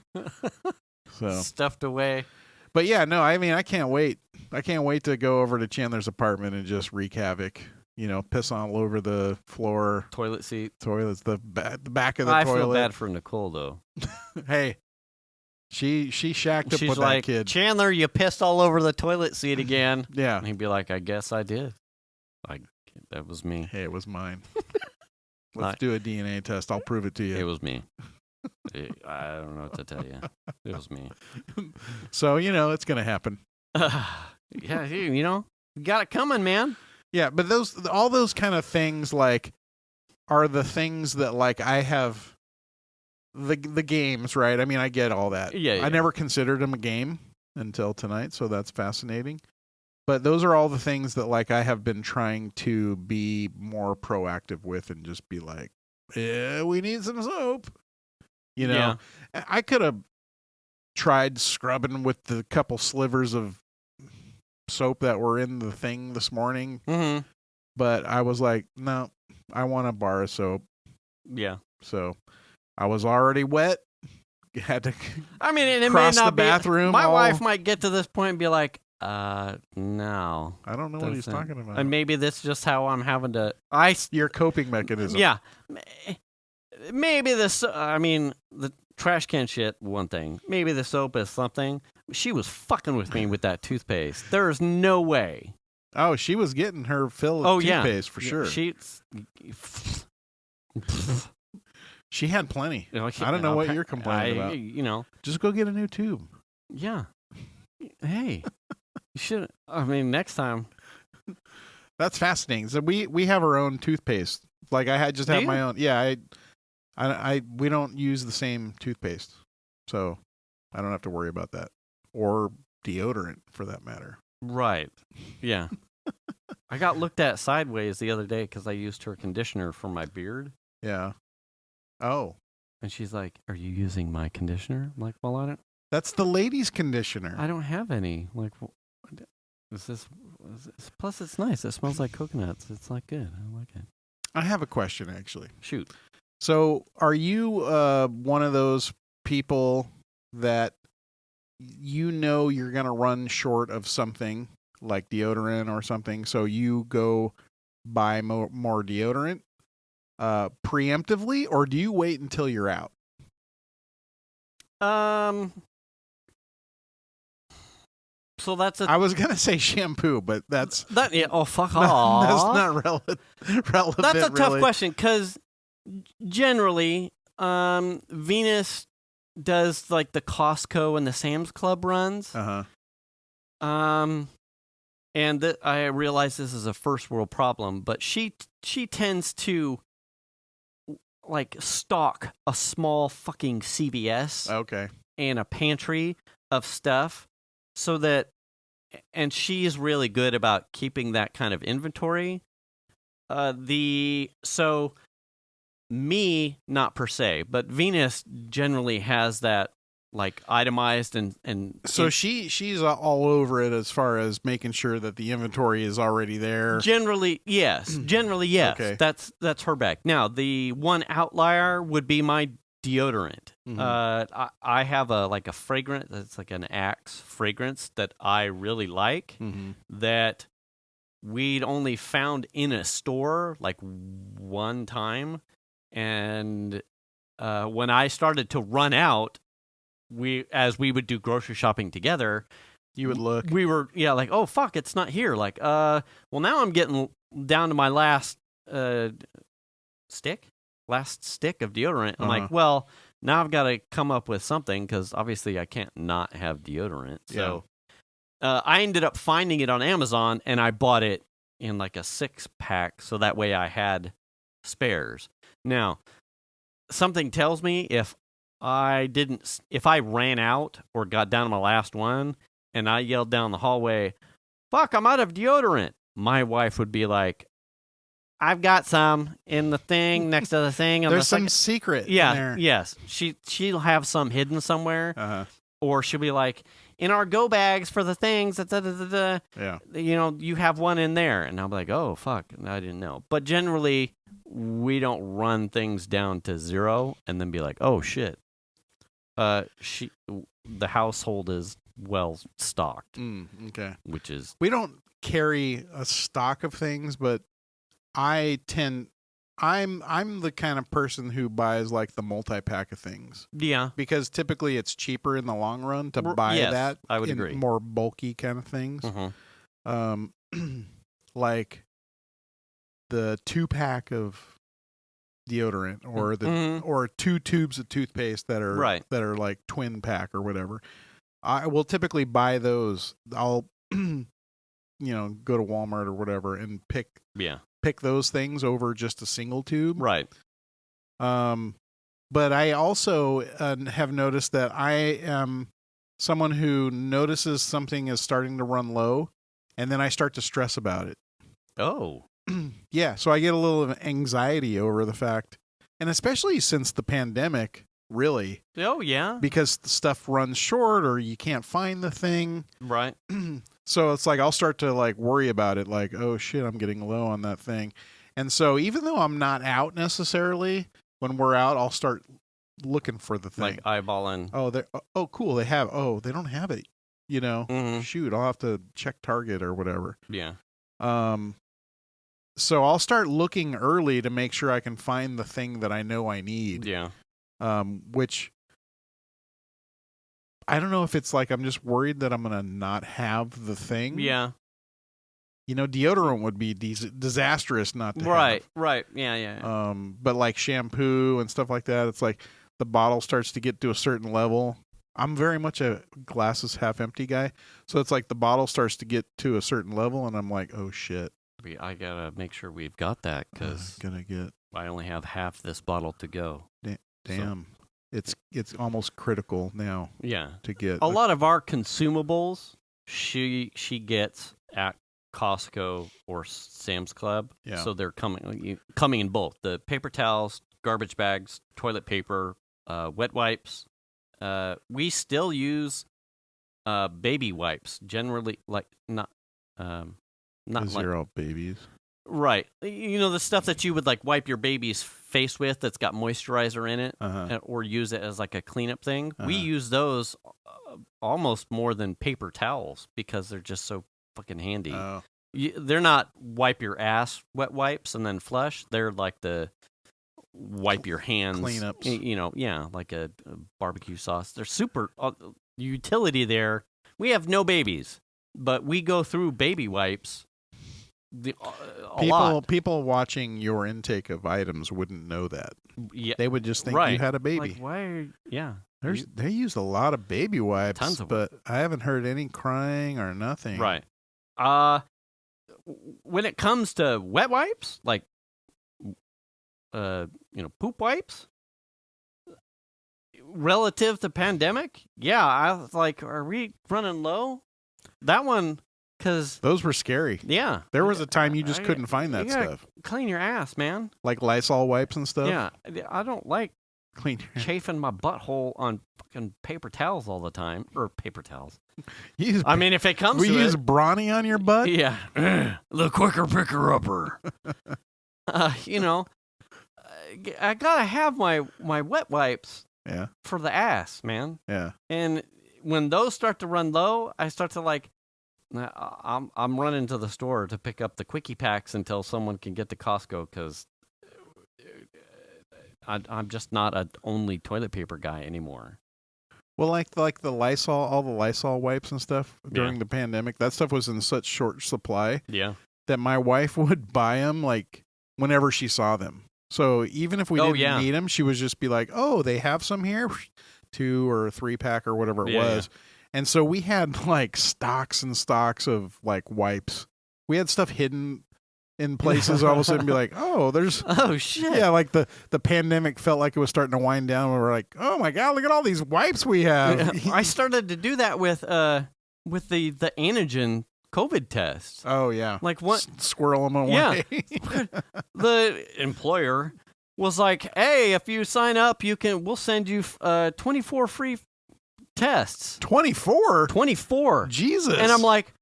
So stuffed away. But yeah, no, I mean, I can't wait. I can't wait to go over to Chandler's apartment and just wreak havoc. Piss all over the floor. Toilet seat. Toilets, the back of the I toilet. feel bad for Nicole, though. Hey, she shacked up She's with like, that kid. Chandler, you pissed all over the toilet seat again. Yeah. And he'd be like, I guess I did. That was me. Hey, it was mine. Let's do a DNA test. I'll prove it to you. It was me. I don't know what to tell you. It was me. So, it's going to happen. Yeah, you got it coming, man. Yeah, but all those kind of things are the things that I have the games, right? I mean, I get all that. Yeah. I never considered them a game until tonight, so that's fascinating. But those are all the things that I have been trying to be more proactive with and just be like, yeah, we need some soap. Yeah. I could have tried scrubbing with the couple slivers of soap that were in the thing this morning. Mm-hmm. But I was like, no, I want a bar of soap. Yeah. So I was already wet. Had to it cross may not the bathroom. My wife might get to this point and be like, no. I don't know what he's talking about. And maybe that's just how I'm having to... Your coping mechanism. Yeah. Maybe the trash can shit, one thing. Maybe the soap is something. She was fucking with me with that toothpaste. There's no way. Oh, she was getting her fill of toothpaste for sure. She had plenty. I don't know what you're complaining about. Just go get a new tube. Yeah. Hey, you should. Next time. That's fascinating. So we have our own toothpaste. I have my own. Yeah, we don't use the same toothpaste, so I don't have to worry about that, or deodorant for that matter. Right. Yeah. I got looked at sideways the other day because I used her conditioner for my beard. Yeah. Oh. And she's like, "Are you using my conditioner?" I'm like, "Well, I don't." That's the ladies' conditioner. I don't have any. Like, Plus, it's nice. It smells like coconuts. It's like good. I like it. I have a question, actually. Shoot. So, are you one of those people that you're going to run short of something like deodorant or something, so you go buy more deodorant preemptively, or do you wait until you're out? So that's I was gonna say shampoo, but that's yeah. Oh, fuck off. That's not relevant. That's a tough really. question because generally, Venus does like the Costco and the Sam's Club runs. And I realize this is a first world problem, but she tends to like stock a small fucking CVS, Okay, and a pantry of stuff, so that, and she's really good about keeping that kind of inventory. So me, not per se, but Venus generally has that like itemized and so she's all over it as far as making sure that the inventory is already there. Generally, yes. Okay. That's her bag. Now, the one outlier would be my deodorant. Mm-hmm. I have a fragrance that's like an Axe fragrance that I really like, that we'd only found in a store like one time, and when I started to run out, as we would do grocery shopping together, You would look. we were like, oh fuck, it's not here. Like, well, now I'm getting down to my last stick of deodorant. I'm like, well, now I've got to come up with something, because obviously I can't not have deodorant. So I ended up finding it on Amazon, and I bought it in like a 6-pack, so that way I had spares. Now, something tells me if I ran out or got down to my last one and I yelled down the hallway, fuck, I'm out of deodorant, my wife would be like, I've got some in the thing next to the thing. There's some secret in there. Yes. She'll have some hidden somewhere. Or she'll be like, in our go bags for the things, Yeah. You have one in there. And I'll be like, oh, fuck, I didn't know. But generally, we don't run things down to zero and then be like, oh, shit. The household is well stocked. Okay. Which is, we don't carry a stock of things, but I'm the kind of person who buys like the multi-pack of things. Yeah. Because typically it's cheaper in the long run to buy that. I would agree. More bulky kind of things. Like the 2-pack of deodorant, or or 2 tubes of toothpaste that are like twin pack or whatever. I will typically buy those. I'll go to Walmart or whatever and pick those things over just a single tube. Right. But I also have noticed that I am someone who notices something is starting to run low, and then I start to stress about it. Oh. Yeah, so I get a little anxiety over the fact, and especially since the pandemic, really. Oh, yeah. Because the stuff runs short or you can't find the thing. Right. So it's like I'll start to like worry about it, like, oh shit, I'm getting low on that thing. And so even though I'm not out necessarily, when we're out, I'll start looking for the thing. Like eyeballing. Oh, cool, they don't have it, Shoot, I'll have to check Target or whatever. Yeah. So I'll start looking early to make sure I can find the thing that I know I need. Yeah. Which I don't know if it's like I'm just worried that I'm going to not have the thing. Yeah. Deodorant would be disastrous not to have. Right. Yeah. But like shampoo and stuff like that, it's like the bottle starts to get to a certain level. I'm very much a glasses half empty guy. So it's like the bottle starts to get to a certain level and I'm like, oh shit. I gotta make sure we've got that, because I only have half this bottle to go. Damn. So. It's almost critical now. Yeah. To get a lot of our consumables she gets at Costco or Sam's Club. Yeah. So they're coming in bulk. The paper towels, garbage bags, toilet paper, wet wipes. We still use baby wipes, generally, like not Not Because like you're all babies. right. You know the stuff that you would like wipe your baby's face with that's got moisturizer in it, or use it as like a cleanup thing. We use those almost more than paper towels because they're just so fucking handy. Oh. They're not wipe your ass wet wipes and then flush. They're like the wipe your hands cleanups. You know, yeah, like a barbecue sauce. They're super utility there. We have no babies, but we go through baby wipes. A lot. People watching your intake of items wouldn't know that. Yeah, they would just think right. you had a baby. Like, why are yeah. They use a lot of baby wipes, Tons of but I haven't heard any crying or nothing. Right. When it comes to wet wipes, like poop wipes, relative to pandemic, yeah, I was like, are we running low? That one, because those were scary. Yeah, there was a time you just couldn't find that stuff. Clean your ass, man. Like Lysol wipes and stuff. Yeah, I don't like clean chafing my butthole on fucking paper towels all the time, or paper towels. I mean, if it comes to use Brawny on your butt. Yeah, the quicker picker upper. I gotta have my wet wipes. Yeah. For the ass, man. Yeah. And when those start to run low, I start to like, I'm running to the store to pick up the quickie packs until someone can get to Costco because I'm just not an only toilet paper guy anymore. Well, like the Lysol, all the Lysol wipes and stuff during the pandemic, that stuff was in such short supply. Yeah. That my wife would buy them like whenever she saw them. So even if we didn't need them, she would just be like, "Oh, they have some here, 2 or 3 pack or whatever it was." Yeah. And so we had like stocks and stocks of like wipes. We had stuff hidden in places. All of a sudden, be like, "Oh, there's shit." Yeah, like the pandemic felt like it was starting to wind down. We were like, "Oh my god, look at all these wipes we have." I started to do that with the antigen COVID tests. Oh yeah, like what? Squirrel them away. Yeah. The employer was like, "Hey, if you sign up, we'll send you 24 free tests." 24? 24. Jesus. And I'm like,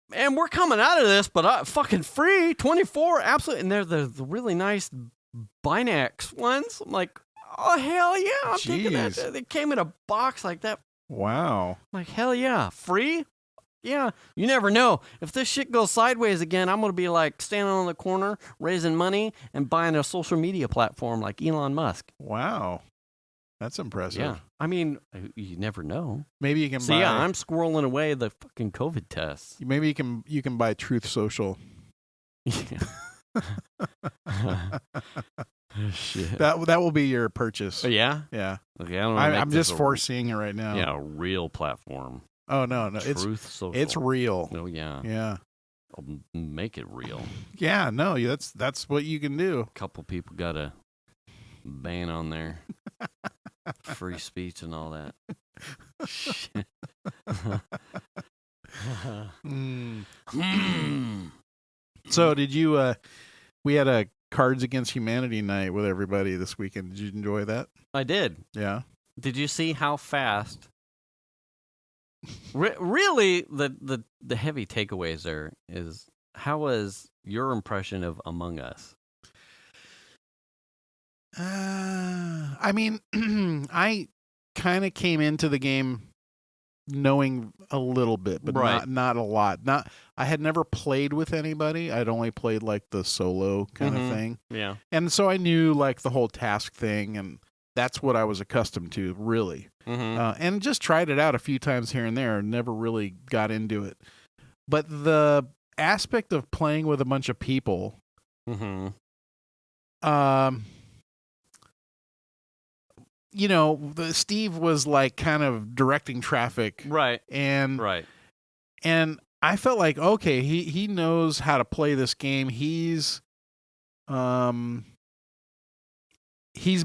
"Man, we're coming out of this, but fucking free 24, absolutely." And they're the really nice Binax ones. I'm like, "Oh hell yeah, I'm taking that." They came in a box like that. Wow. I'm like, hell yeah, free. Yeah, you never know. If this shit goes sideways again, I'm going to be like standing on the corner, raising money, and buying a social media platform like Elon Musk. Wow. That's impressive. Yeah. I mean, you never know. Maybe you can buy... yeah, I'm squirreling away the fucking COVID tests. Maybe you can buy Truth Social. Yeah. Shit. That will be your purchase. Yeah? Yeah. Okay, I'm just foreseeing it right now. Yeah, a real platform. Oh, no. Truth Social. It's real. Oh, yeah. Yeah. I'll make it real. Yeah, no, that's what you can do. A couple people got a ban on there. Free speech and all that. Shit. So did you, we had a Cards Against Humanity night with everybody this weekend. Did you enjoy that? I did. Yeah. Did you see how fast... really, the heavy takeaways there is, how was your impression of Among Us? I mean, I kind of came into the game knowing a little bit, but not a lot. I had never played with anybody. I'd only played like the solo kind of thing. Yeah. And so I knew like the whole task thing, and that's what I was accustomed to, really. And just tried it out a few times here and there. Never really got into it. But the aspect of playing with a bunch of people, Steve was like kind of directing traffic. Right. And I felt like, okay, he knows how to play this game. He's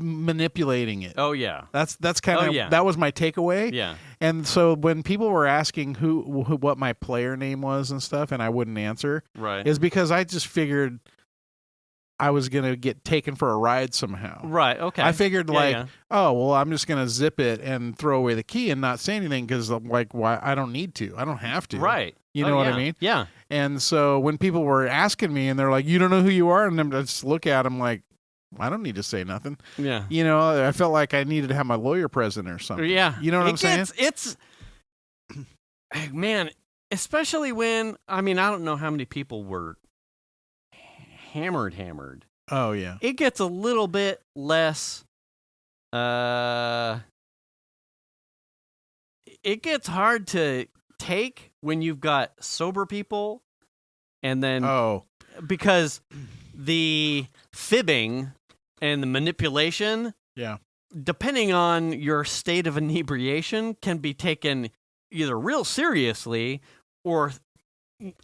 manipulating it. Oh yeah. That's kind of that was my takeaway. Yeah. And so when people were asking what my player name was and stuff, and I wouldn't answer, is because I just figured I was gonna get taken for a ride somehow. Right. Okay. I figured oh well, I'm just gonna zip it and throw away the key and not say anything because like why I don't need to. I don't have to. Right. You know what I mean? Yeah. And so when people were asking me and they're like, you don't know who you are? And I just look at them like, I don't need to say nothing. Yeah. You know, I felt like I needed to have my lawyer present or something. Yeah. You know what I'm saying? It's, man, especially when, I mean, I don't know how many people were hammered. Oh, yeah. It gets a little bit less, it gets hard to take when you've got sober people and then, because the fibbing and the manipulation, depending on your state of inebriation, can be taken either real seriously or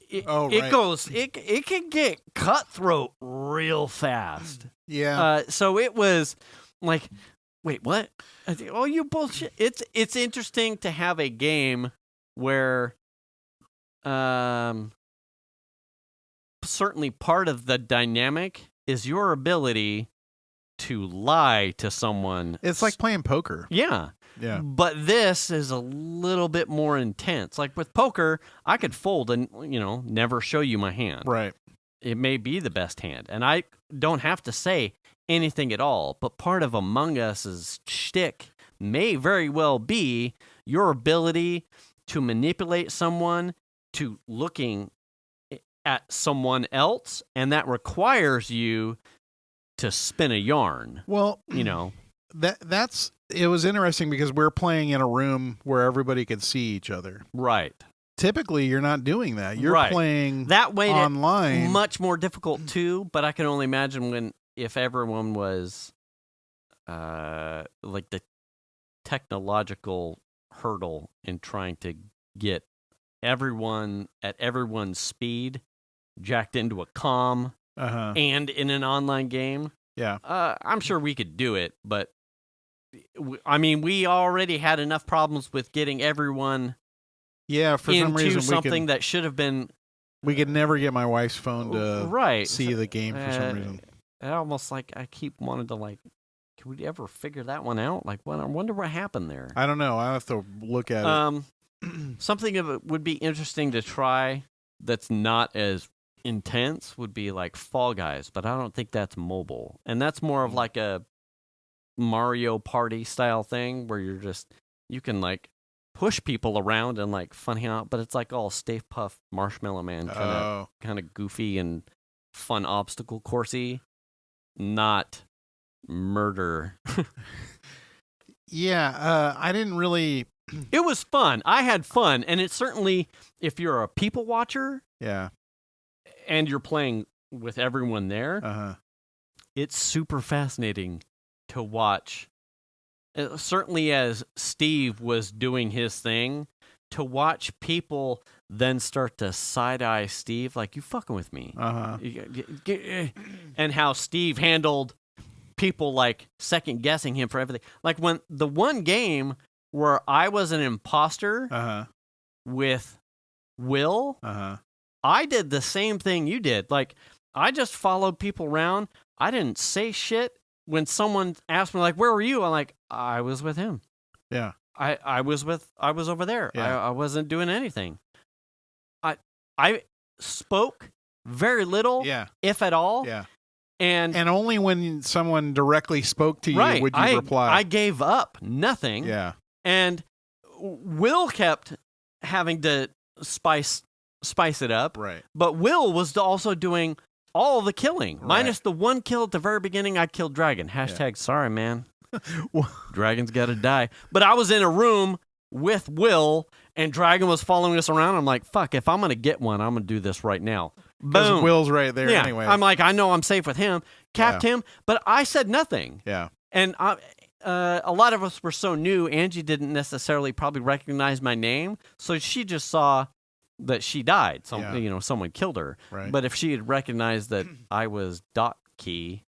it can get cutthroat real fast. Yeah. So it was like, wait, what? Oh, you bullshit. It's interesting to have a game where certainly part of the dynamic is your ability to lie to someone. It's like playing poker. Yeah. Yeah. But this is a little bit more intense. Like with poker, I could fold and, never show you my hand. Right. It may be the best hand. And I don't have to say anything at all. But part of Among Us's shtick may very well be your ability to manipulate someone to looking at someone else. And that requires you to spin a yarn. Well, that's it was interesting because we're playing in a room where everybody could see each other. Right. Typically, you're not doing that. You're playing that way online. Much more difficult too, but I can only imagine if everyone was like the technological hurdle in trying to get everyone at everyone's speed jacked into a comm and in an online game. Yeah. I'm sure we could do it, but I mean, we already had enough problems with getting everyone for some reason something that should have been. We could never get my wife's phone to see the game for some reason. Almost like I keep wanting to can we ever figure that one out? Like, I wonder what happened there. I don't know. I have to look at it. Something of it would be interesting to try that's not as intense would be like Fall Guys, but I don't think that's mobile. And that's more of like a Mario Party style thing where you can push people around and funny out, but it's like all Stay Puft Marshmallow Man kind of goofy and fun obstacle coursey, not murder. I didn't really. It was fun. I had fun, and it's certainly, if you're a people watcher, and you're playing with everyone there, it's super fascinating to watch. Certainly, as Steve was doing his thing, to watch people then start to side-eye Steve, like, you fucking with me. And how Steve handled people, second-guessing him for everything. Like, when the one game where I was an imposter with Will, I did the same thing you did. Like, I just followed people around. I didn't say shit. When someone asked me, where were you? I'm like, I was with him. Yeah. I was over there. Yeah. I wasn't doing anything. I spoke very little, if at all. Yeah. And only when someone directly spoke to you would you reply. I gave up nothing. Yeah. And Will kept having to spice it up. Right. But Will was also doing all the killing. Minus the one kill at the very beginning. I killed Dragon. # sorry, man. Dragon's got to die. But I was in a room with Will, and Dragon was following us around. I'm like, fuck, if I'm going to get one, I'm going to do this right now. Boom. Will's right there anyway. I'm like, I know I'm safe with him. Capped him, but I said nothing. Yeah. And a lot of us were so new, Angie didn't necessarily probably recognize my name, so she just saw that she died. Someone killed her. Right. But if she had recognized that I was Dot Key,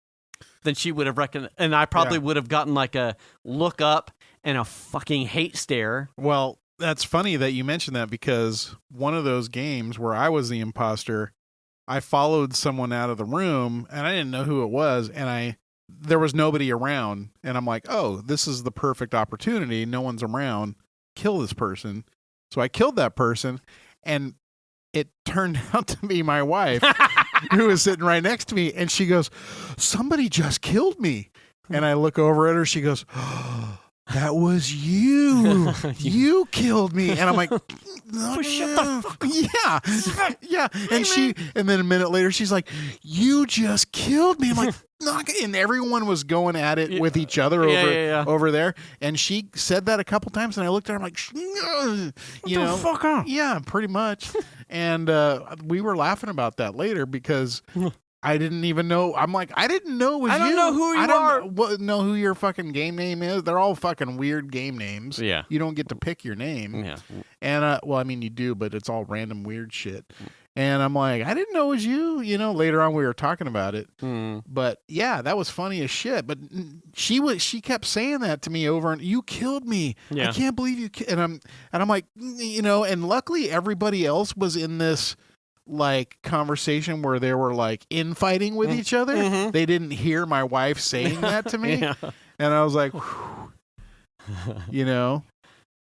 then she would have recognized, and I probably would have gotten a look up and a fucking hate stare. Well, that's funny that you mentioned that, because one of those games where I was the imposter, I followed someone out of the room and I didn't know who it was, and there was nobody around, and I'm like, oh, this is the perfect opportunity. No one's around. Kill this person. So I killed that person. And it turned out to be my wife who was sitting right next to me, and she goes, "Somebody just killed me." And I look over at her. She goes, "That was you. You killed me." And I'm like, "No, shut the fuck up." Yeah. Yeah. And then a minute later, she's like, "You just killed me." I'm like, and everyone was going at it with each other over there. And she said that a couple times, and I looked at her, I'm like, fuck up. Yeah, pretty much. And we were laughing about that later because I didn't even know. I'm like, I didn't know it was you. I don't know who you are. I don't know who your fucking game name is. They're all fucking weird game names. Yeah. You don't get to pick your name. Yeah. And, well, I mean, you do, but it's all random weird shit. And I'm like, I didn't know it was you. Later on we were talking about it. But yeah, that was funny as shit. But she kept saying that to me over and you killed me. Yeah. I can't believe you. And I'm like, and luckily everybody else was in this like conversation where they were like infighting with each other. Mm-hmm. They didn't hear my wife saying that to me. Yeah. And I was like,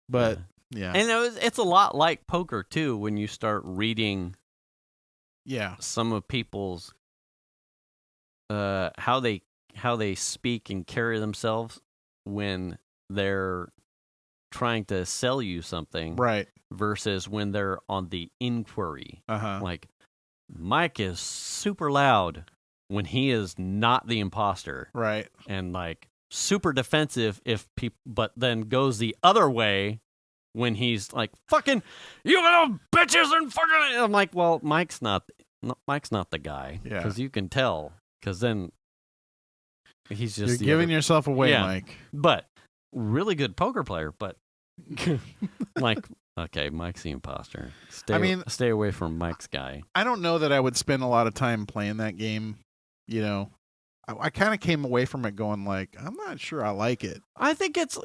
but yeah. And it's a lot like poker too when you start reading some of people's how they speak and carry themselves when they're trying to sell you something, right? Versus when they're on the inquiry. Like Mike is super loud when he is not the imposter, right? And like super defensive if people, but then goes the other way when he's like, "Fucking you little bitches," and fucking. And I'm like, well, Mike's not the guy, because you can tell, because then he's just you're giving yourself away, Mike. But really good poker player, but like, okay, Mike's the imposter. Stay away from Mike's guy. I don't know that I would spend a lot of time playing that game. I kind of came away from it going like, I'm not sure I like it. I think it's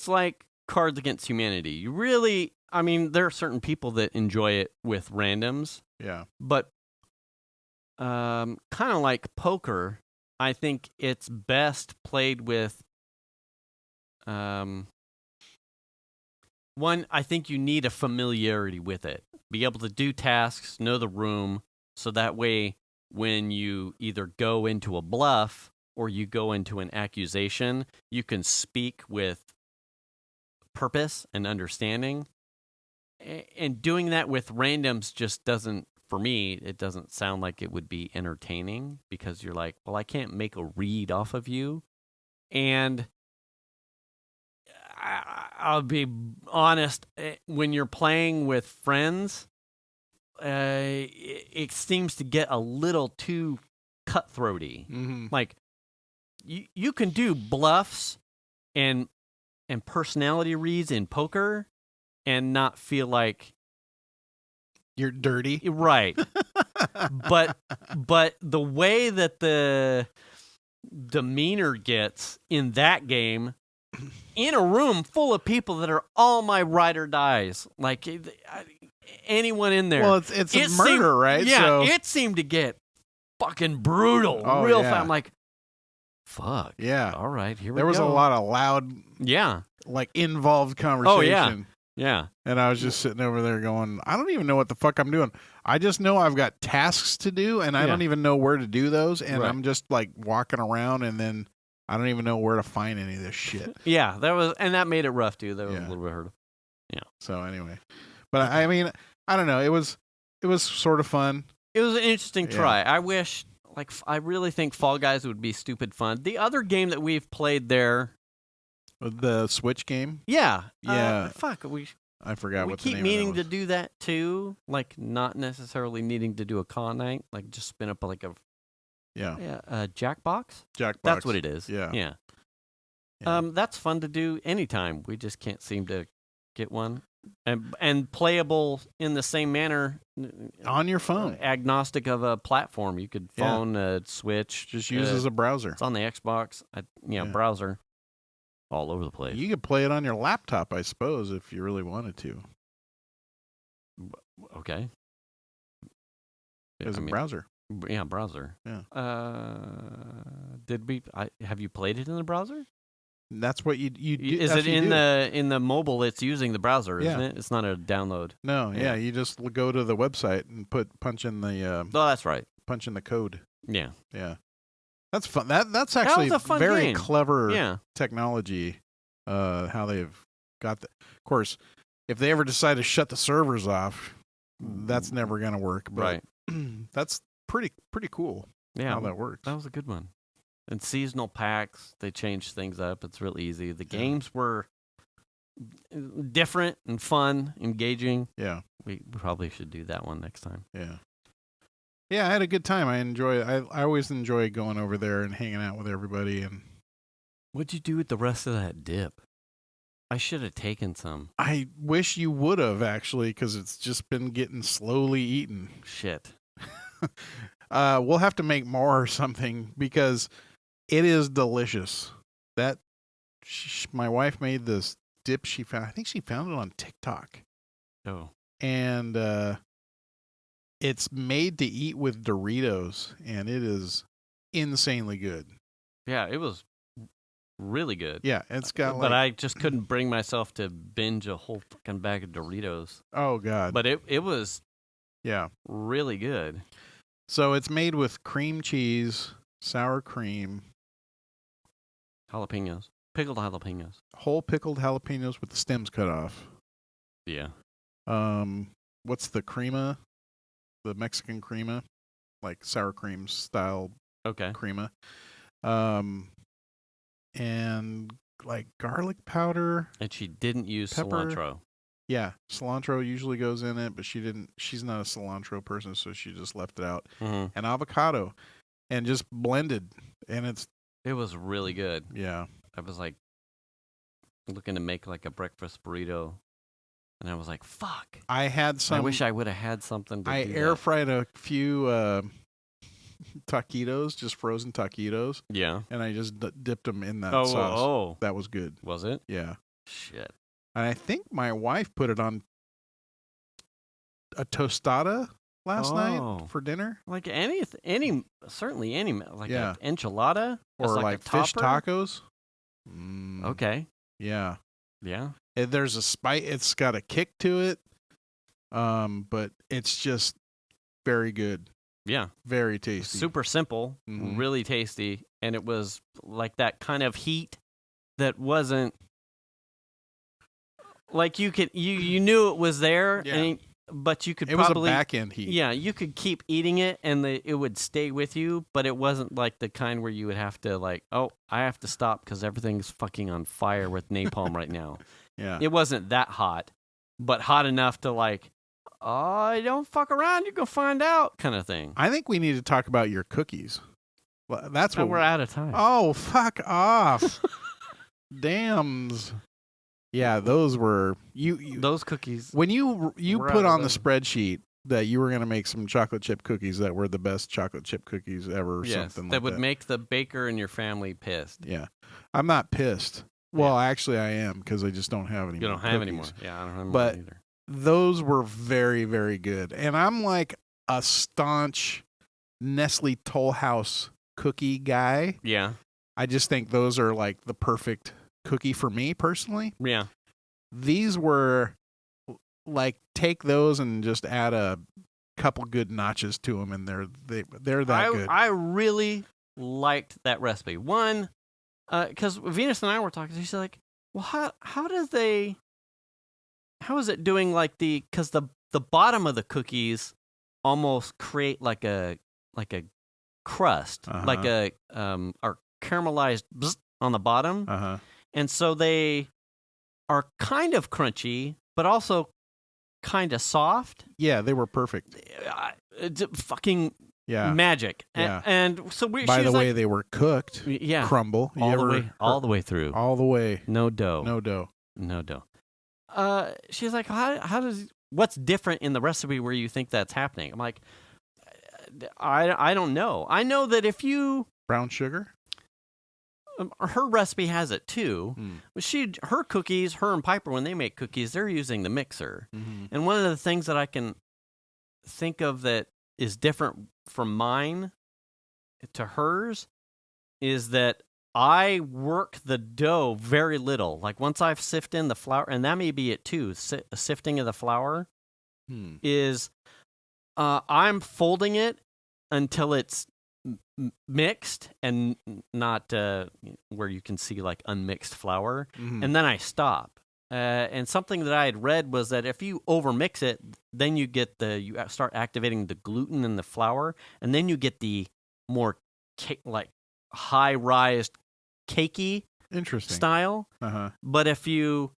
like Cards Against Humanity. You really, there are certain people that enjoy it with randoms. Yeah. But kind of like poker, I think it's best played with one, I think you need a familiarity with it. Be able to do tasks, know the room, so that way when you either go into a bluff or you go into an accusation, you can speak with purpose and understanding. And doing that with randoms just doesn't, for me, it doesn't sound like it would be entertaining, because you're like, well, I can't make a read off of you. And I'll be honest, when you're playing with friends, it seems to get a little too cutthroaty. Mm-hmm. Like, you can do bluffs and personality reads in poker and not feel like you're dirty. Right. but the way that the demeanor gets in that game, in a room full of people that are all my ride or dies, like anyone in there. Well, it's a murder, right? Yeah, so it seemed to get fucking brutal real fast. I'm like, fuck. Yeah. All right, here we go. There was a lot of loud, like involved conversation. Yeah. And I was just sitting over there going, I don't even know what the fuck I'm doing. I just know I've got tasks to do, and I don't even know where to do those, and I'm just like walking around, and then I don't even know where to find any of this shit. Yeah, that made it rough too. That was a little bit hard. Yeah. So anyway, but I mean, I don't know. It was sort of fun. It was an interesting try. I wish, I really think Fall Guys would be stupid fun. The other game that we've played there, the Switch game. Yeah. Fuck. I forgot what the name of it was. We keep meaning to do that too. Like, not necessarily needing to do a con night. Like, just spin up like a Jackbox? Jackbox. That's what it is. Yeah. That's fun to do anytime. We just can't seem to get one. And playable in the same manner. On your phone. Agnostic of a platform. You could phone, Switch. Just use as a browser. It's on the Xbox. Browser. All over the place. You could play it on your laptop, I suppose, if you really wanted to. Okay. As a browser. Yeah, browser. Yeah. Have you played it in the browser? That's what you do. Is it in the mobile? It's using the browser, isn't it? It's not a download. No, yeah, you just go to the website and punch in the. Oh, that's right. Punch in the code. Yeah. That's fun. That's actually a fun very game. clever technology. How they've got of course, if they ever decide to shut the servers off, that's never going to work. But Right. That's pretty cool. Yeah. How that works. That was a good one. And seasonal packs, they changed things up. It's real easy. The games were different and fun, engaging. Yeah. We probably should do that one next time. Yeah. Yeah, I had a good time. I always enjoy going over there and hanging out with everybody. And what'd you do with the rest of that dip? I should have taken some. I wish you would have, actually, because it's just been getting slowly eaten. Shit. We'll have to make more or something because it is delicious. My wife made this dip she found. I think she found it on TikTok. Oh. And it's made to eat with Doritos, and it is insanely good. Yeah, it was really good. Yeah, it's got but I just couldn't bring myself to binge a whole fucking bag of Doritos. Oh, God. But it was really good. So it's made with cream cheese, sour cream, jalapenos, pickled jalapenos, whole pickled jalapenos with the stems cut off. Yeah. What's the crema? The Mexican crema, like sour cream style. Okay. Crema. And like garlic powder. And she didn't use pepper. Cilantro. Yeah, cilantro usually goes in it, but she didn't. She's not a cilantro person, so she just left it out. Mm-hmm. And avocado, and just blended, and it was really good. Yeah, I was like looking to make like a breakfast burrito, and I was like, "Fuck!" I had some. I wish I would have had something. I air fried a few taquitos, just frozen taquitos. Yeah, and I just dipped them in that sauce. Oh, that was good. Was it? Yeah. Shit. And I think my wife put it on a tostada last night for dinner. Like certainly any like an enchilada or like fish tacos. Okay. Yeah. Yeah. There's a spice. It's got a kick to it. But it's just very good. Yeah. Very tasty. Super simple, really tasty, and it was like that kind of heat that wasn't like you knew it was there, but you could probably... It was a back end heat. Yeah, you could keep eating it, and it would stay with you, but it wasn't like the kind where you would have to like, oh, I have to stop because everything's fucking on fire with napalm right now. Yeah. It wasn't that hot, but hot enough to like, oh, don't fuck around, you go find out kind of thing. I think we need to talk about your cookies. Well, that's what we're out of time. Oh, fuck off. Dams. Yeah, those were you those cookies. When you put on the spreadsheet that you were going to make some chocolate chip cookies that were the best chocolate chip cookies ever, something like that. That would make the baker and your family pissed. Yeah. I'm not pissed. Well, actually I am because I just don't have any more. You don't have any more. Yeah, I don't have any more either. Those were very, very good. And I'm like a staunch Nestle Toll House cookie guy. Yeah. I just think those are like the perfect cookie for me personally. Yeah. These were like take those and just add a couple good notches to them, and they're that good. I really liked that recipe. One, because Venus and I were talking, she's like, "Well, how is it doing like because the bottom of the cookies almost create like a crust, like a are caramelized on the bottom." And so they are kind of crunchy, but also kind of soft. Yeah, they were perfect. It's fucking magic. Yeah. And so by the way, they were cooked. Yeah. Crumble. All the way through. All the way. No dough. No dough. No dough. She's like, what's different in the recipe where you think that's happening? I'm like, I don't know. I know that if you... Brown sugar? Her recipe has it too. Her cookies, her and Piper, when they make cookies, they're using the mixer. And one of the things that I can think of that is different from mine to hers is that I work the dough very little. Like once I've sifted in the flour, and that may be it too. Sifting of the flour is I'm folding it until it's mixed and not where you can see like unmixed flour, and then I stop. And something that I had read was that if you overmix it, then you start activating the gluten in the flour, and then you get the more high-rise cakey style. But if you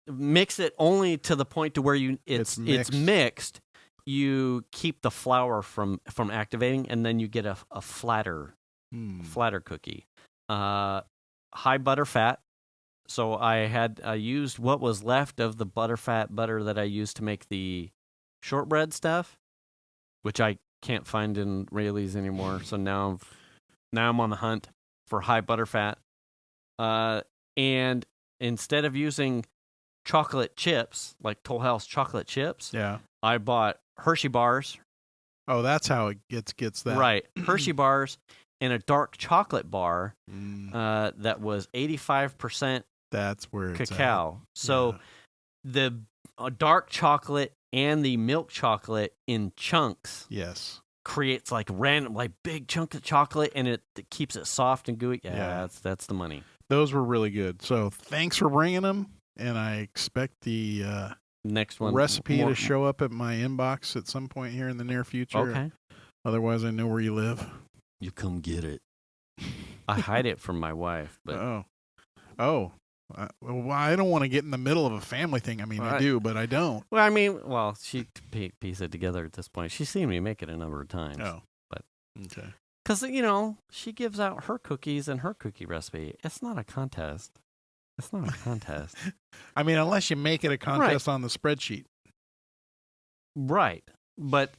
mix it only to the point to where it's mixed, you keep the flour from activating, and then you get a flatter cookie. High butter fat. So I used what was left of the butter that I used to make the shortbread stuff, which I can't find in Rayleigh's anymore. So now I'm on the hunt for high butter fat. And instead of using chocolate chips, like Toll House chocolate chips, I bought Hershey bars. Oh, that's how it gets that. Right. Hershey bars and a dark chocolate bar that was 85% that's where it's cacao. At. So the dark chocolate and the milk chocolate in chunks creates like random, like big chunk of chocolate, and it keeps it soft and gooey. That's the money. Those were really good. So thanks for bringing them, and I expect the next one recipe to show up at my inbox at some point here in the near future. Okay. Otherwise, I know where you live. You come get it. I hide it from my wife, but I don't want to get in the middle of a family thing. I mean, I do, but I don't. Well, I mean, she pieced it together at this point. She's seen me make it a number of times. Oh, but okay. Because she gives out her cookies and her cookie recipe. It's not a contest. I mean, unless you make it a contest on the spreadsheet. Right, but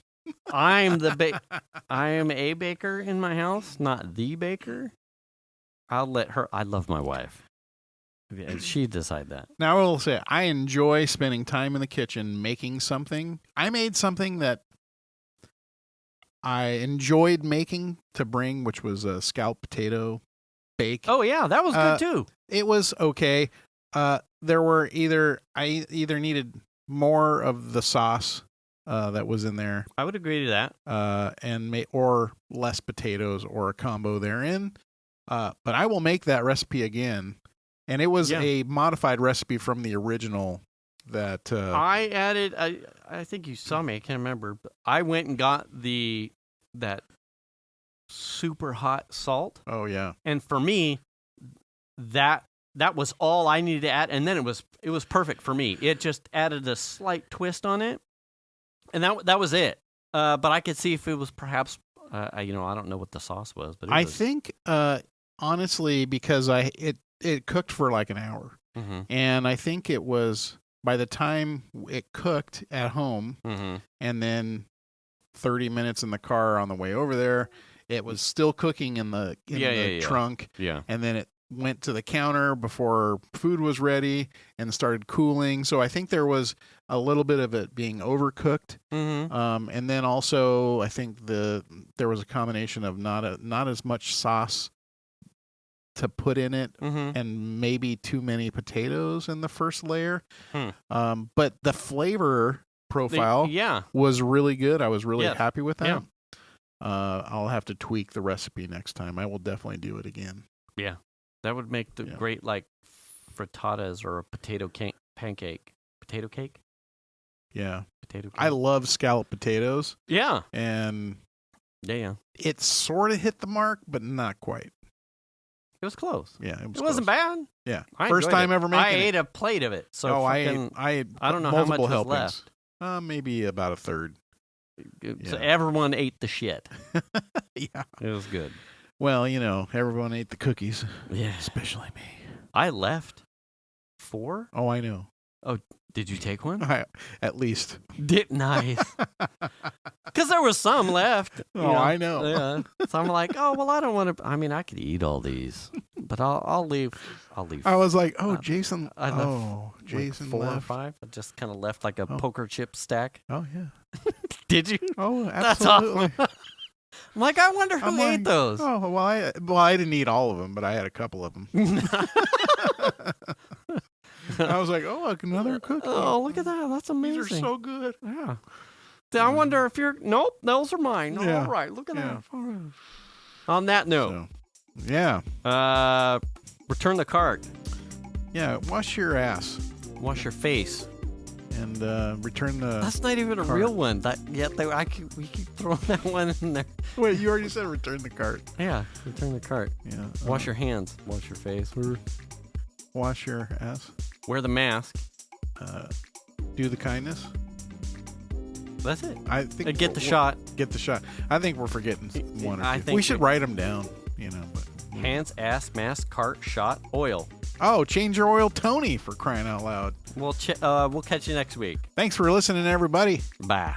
I am a baker in my house, not the baker. I'll let her. I love my wife. She decide that. Now I will say I enjoy spending time in the kitchen making something. I made something that I enjoyed making to bring, which was a scalloped potato bake. Oh yeah, that was good too. It was okay. There were I either needed more of the sauce that was in there. I would agree to that. Or less potatoes, or a combo therein. But I will make that recipe again. And it was a modified recipe from the original that I added. I think you saw me. I can't remember. But I went and got that super hot salt. Oh yeah. And for me, that was all I needed to add, and then it was perfect for me. It just added a slight twist on it, and that was it. But I could see if it was perhaps I don't know what the sauce was, but I think honestly, because it cooked for like an hour, and I think it was by the time it cooked at home, and then 30 minutes in the car on the way over there, it was still cooking in the trunk, and then it went to the counter before food was ready and started cooling. So I think there was a little bit of it being overcooked, and then also I think there was a combination of not as much sauce to put in it, and maybe too many potatoes in the first layer. But the flavor profile was really good. I was really happy with that. I'll have to tweak the recipe next time. I will definitely do it again. Yeah, that would make the great like frittatas or a potato pancake. Potato cake? Yeah. Potato cake. I love scalloped potatoes. Yeah. And it sort of hit the mark, but not quite. It was close. Yeah, it wasn't bad. Yeah, first time ever making it. I ate a plate of it. So I don't know how much was left. Maybe about a third. So everyone ate the shit. Yeah, it was good. Well, everyone ate the cookies. Yeah, especially me. I left 4. Oh, I know. Oh, did you take one? At least. Nice. Because there was some left. I know. Yeah. So I'm like, oh well, I don't want to. I mean, I could eat all these, but I'll leave. I was like, Jason. Jason 4 left. or 5. I just kind of left like a poker chip stack. Oh yeah. Did you? Oh, absolutely. That's awesome. I'm like, I wonder who ate those. Oh, well, I didn't eat all of them, but I had a couple of them. I was like, oh, look, another cookie. Oh, look at that. That's amazing. These are so good. Yeah. I wonder if you're... Nope, those are mine. Yeah. All right, look at that. On that note. So, yeah. Return the cart. Yeah, wash your ass. Wash your face. And return the... That's not even cart. A real one. We keep throwing that one in there. Wait, you already said return the cart. Yeah, return the cart. Yeah. Wash your hands. Wash your face. Wash your ass. Wear the mask. Do the kindness. That's it. I think Get the shot. Get the shot. I think we're forgetting one or two. I think we should write them down. But hands, ass, mask, cart, shot, oil. Oh, change your oil, Tony, for crying out loud. We'll catch you next week. Thanks for listening, everybody. Bye.